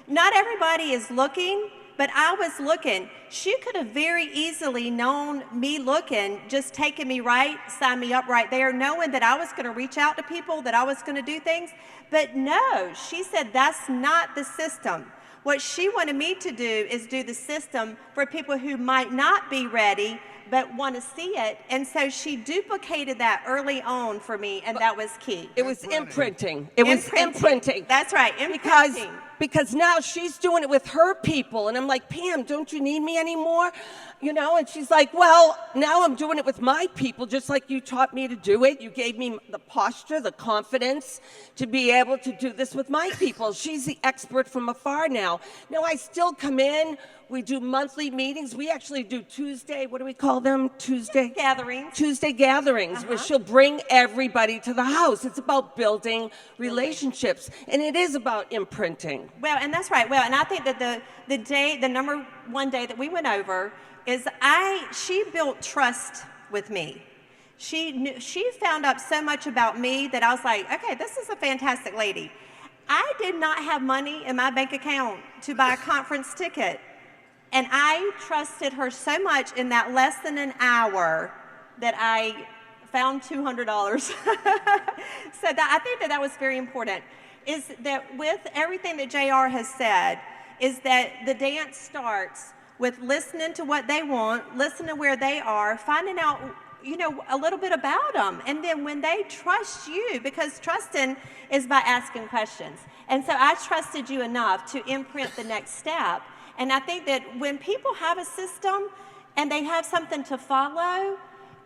Not everybody is looking, but I was looking. She could have very easily known me looking, just taken me right, signed me up right there, knowing that I was going to reach out to people, that I was going to do things. But no, she said that's not the system. What she wanted me to do is do the system for people who might not be ready but want to see it. And so she duplicated that early on for me, and that was key. It was imprinting. It was imprinting. That's right, imprinting. because now she's doing it with her people. And I'm like, Pam, don't you need me anymore? You know, and she's like, well, now I'm doing it with my people, just like you taught me to do it. You gave me the posture, the confidence to be able to do this with my people. She's the expert from afar now. Now, I still come in. We do monthly meetings. We actually do Tuesday, what do we call them? Tuesday gatherings. Tuesday gatherings, where she'll bring everybody to the house. It's about building relationships, and it is about imprinting. Well, and that's right. Well, and I think that the number one day that we went over is she built trust with me. She found out so much about me that I was like, okay, this is a fantastic lady. I did not have money in my bank account to buy a conference ticket. And I trusted her so much in that less than an hour that I found $200. So I think that was very important, is that with everything that JR has said, is that the dance starts with listening to what they want, listening to where they are, finding out, you know, a little bit about them. And then when they trust you, because trusting is by asking questions. And so I trusted you enough to imprint the next step. And I think that when people have a system and they have something to follow,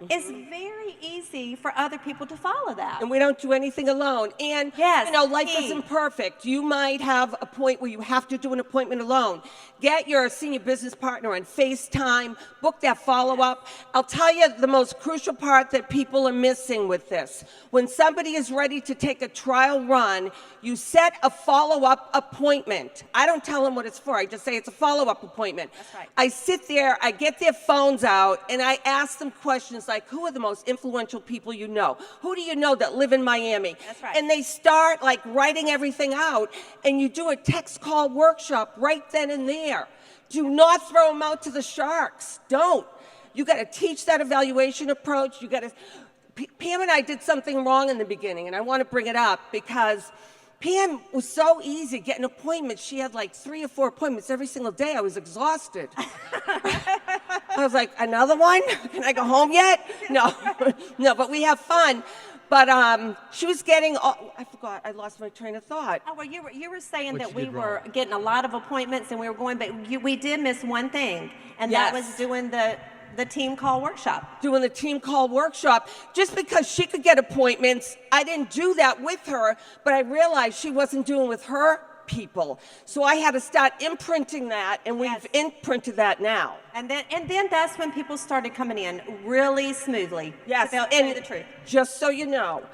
it's very easy for other people to follow that. And we don't do anything alone. And, yes, you know, life isn't perfect. You might have a point where you have to do an appointment alone. Get your senior business partner on FaceTime, book that follow-up. I'll tell you the most crucial part that people are missing with this. When somebody is ready to take a trial run, you set a follow-up appointment. I don't tell them what it's for. I just say it's a follow-up appointment. That's right. I sit there, I get their phones out, and I ask them questions like, who are the most influential people you know? Who do you know that live in Miami? That's right. And they start like writing everything out, and you do a text call workshop right then and there. Do not throw them out to the sharks. Don't. You got to teach that evaluation approach. You got to. Pam and I did something wrong in the beginning, and I want to bring it up because Pam was so easy getting appointments. She had like 3 or 4 appointments every single day. I was exhausted. I was like, another one? Can I go home yet? No, no, but we have fun. But she was getting, I forgot, I lost my train of thought. Oh, well, you were saying that we were getting a lot of appointments and we were going, but we did miss one thing, and that was doing the team call workshop. Doing the team call workshop. Just because she could get appointments, I didn't do that with her, but I realized she wasn't doing with her people. So I had to start imprinting that, and we've imprinted that now. And then that's when people started coming in really smoothly. Yes, to tell you the truth. Just so you know,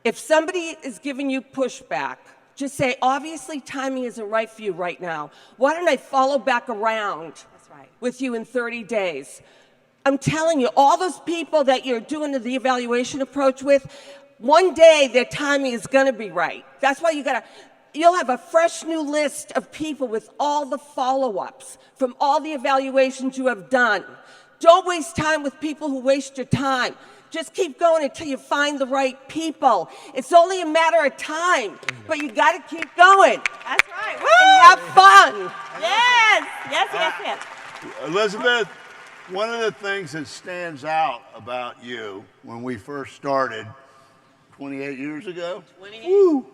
if somebody is giving you pushback, just say, obviously timing isn't right for you right now. Why don't I follow back around with you in 30 days? I'm telling you, all those people that you're doing the evaluation approach with, one day their timing is going to be right. That's why you'll have a fresh new list of people with all the follow-ups from all the evaluations you have done. Don't waste time with people who waste your time. Just keep going until you find the right people. It's only a matter of time, but you got to keep going. That's right. And have fun. Yes, yes, yes, yes. Elizabeth, one of the things that stands out about you when we first started 28 years ago, 28. Woo,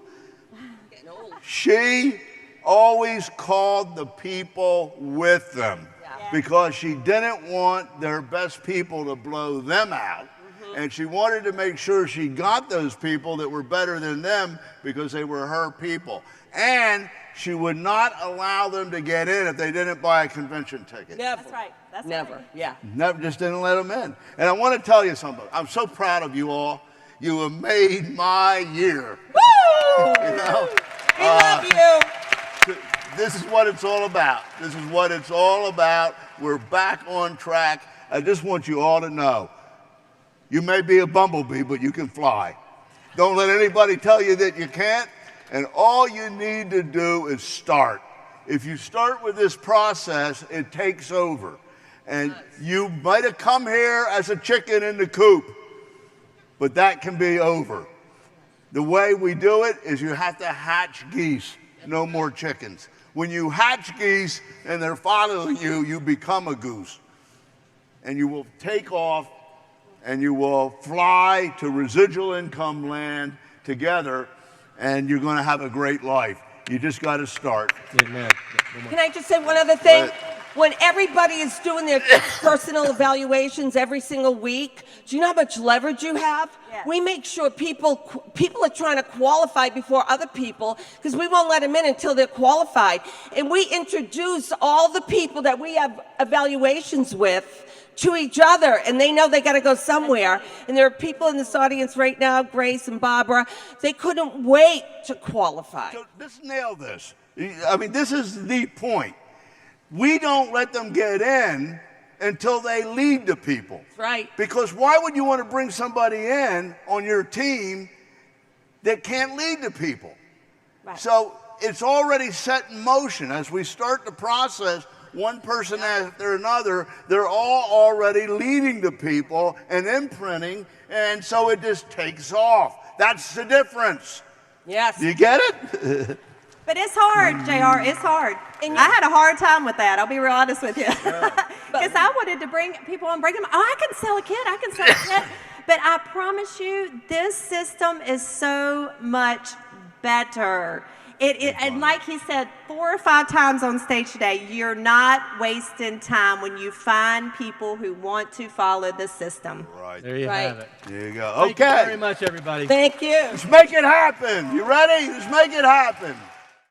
she always called the people with them because she didn't want their best people to blow them out. And she wanted to make sure she got those people that were better than them because they were her people. And she would not allow them to get in if they didn't buy a convention ticket. Never. That's right. That's Never. right. Yeah. Never, just didn't let them in. And I want to tell you something. I'm so proud of you all. You have made my year. Woo! You know? We love you. This is what it's all about. This is what it's all about. We're back on track. I just want you all to know, you may be a bumblebee, but you can fly. Don't let anybody tell you that you can't. And all you need to do is start. If you start with this process, it takes over. And you might have come here as a chicken in the coop, but that can be over. The way we do it is you have to hatch geese, no more chickens. When you hatch geese and they're following you, you become a goose. And you will take off and you will fly to residual income land together, and you're going to have a great life. You just got to start. Amen. Can I just say one other thing? When everybody is doing their personal evaluations every single week, do you know how much leverage you have? Yes. We make sure people are trying to qualify before other people because we won't let them in until they're qualified. And we introduce all the people that we have evaluations with to each other, and they know they got to go somewhere. And there are people in this audience right now, Grace and Barbara, they couldn't wait to qualify. So let's nail this. I mean, this is the point. We don't let them get in until they lead the people. That's right. Because why would you want to bring somebody in on your team that can't lead the people? Right. So it's already set in motion. As we start the process, one person after another, they're all already leading the people and imprinting, and so it just takes off. That's the difference. Yes. You get it? But it's hard, JR. It's hard. And I had a hard time with that. I'll be real honest with you. Because I wanted to bring people on, bring them. Oh, I can sell a kit. I can sell a kit. But I promise you, this system is so much better. And like he said 4 or 5 times on stage today, you're not wasting time when you find people who want to follow the system. Right. There you have it. There you go. Thank you very much, everybody. Thank you. Let's make it happen. You ready? Let's make it happen.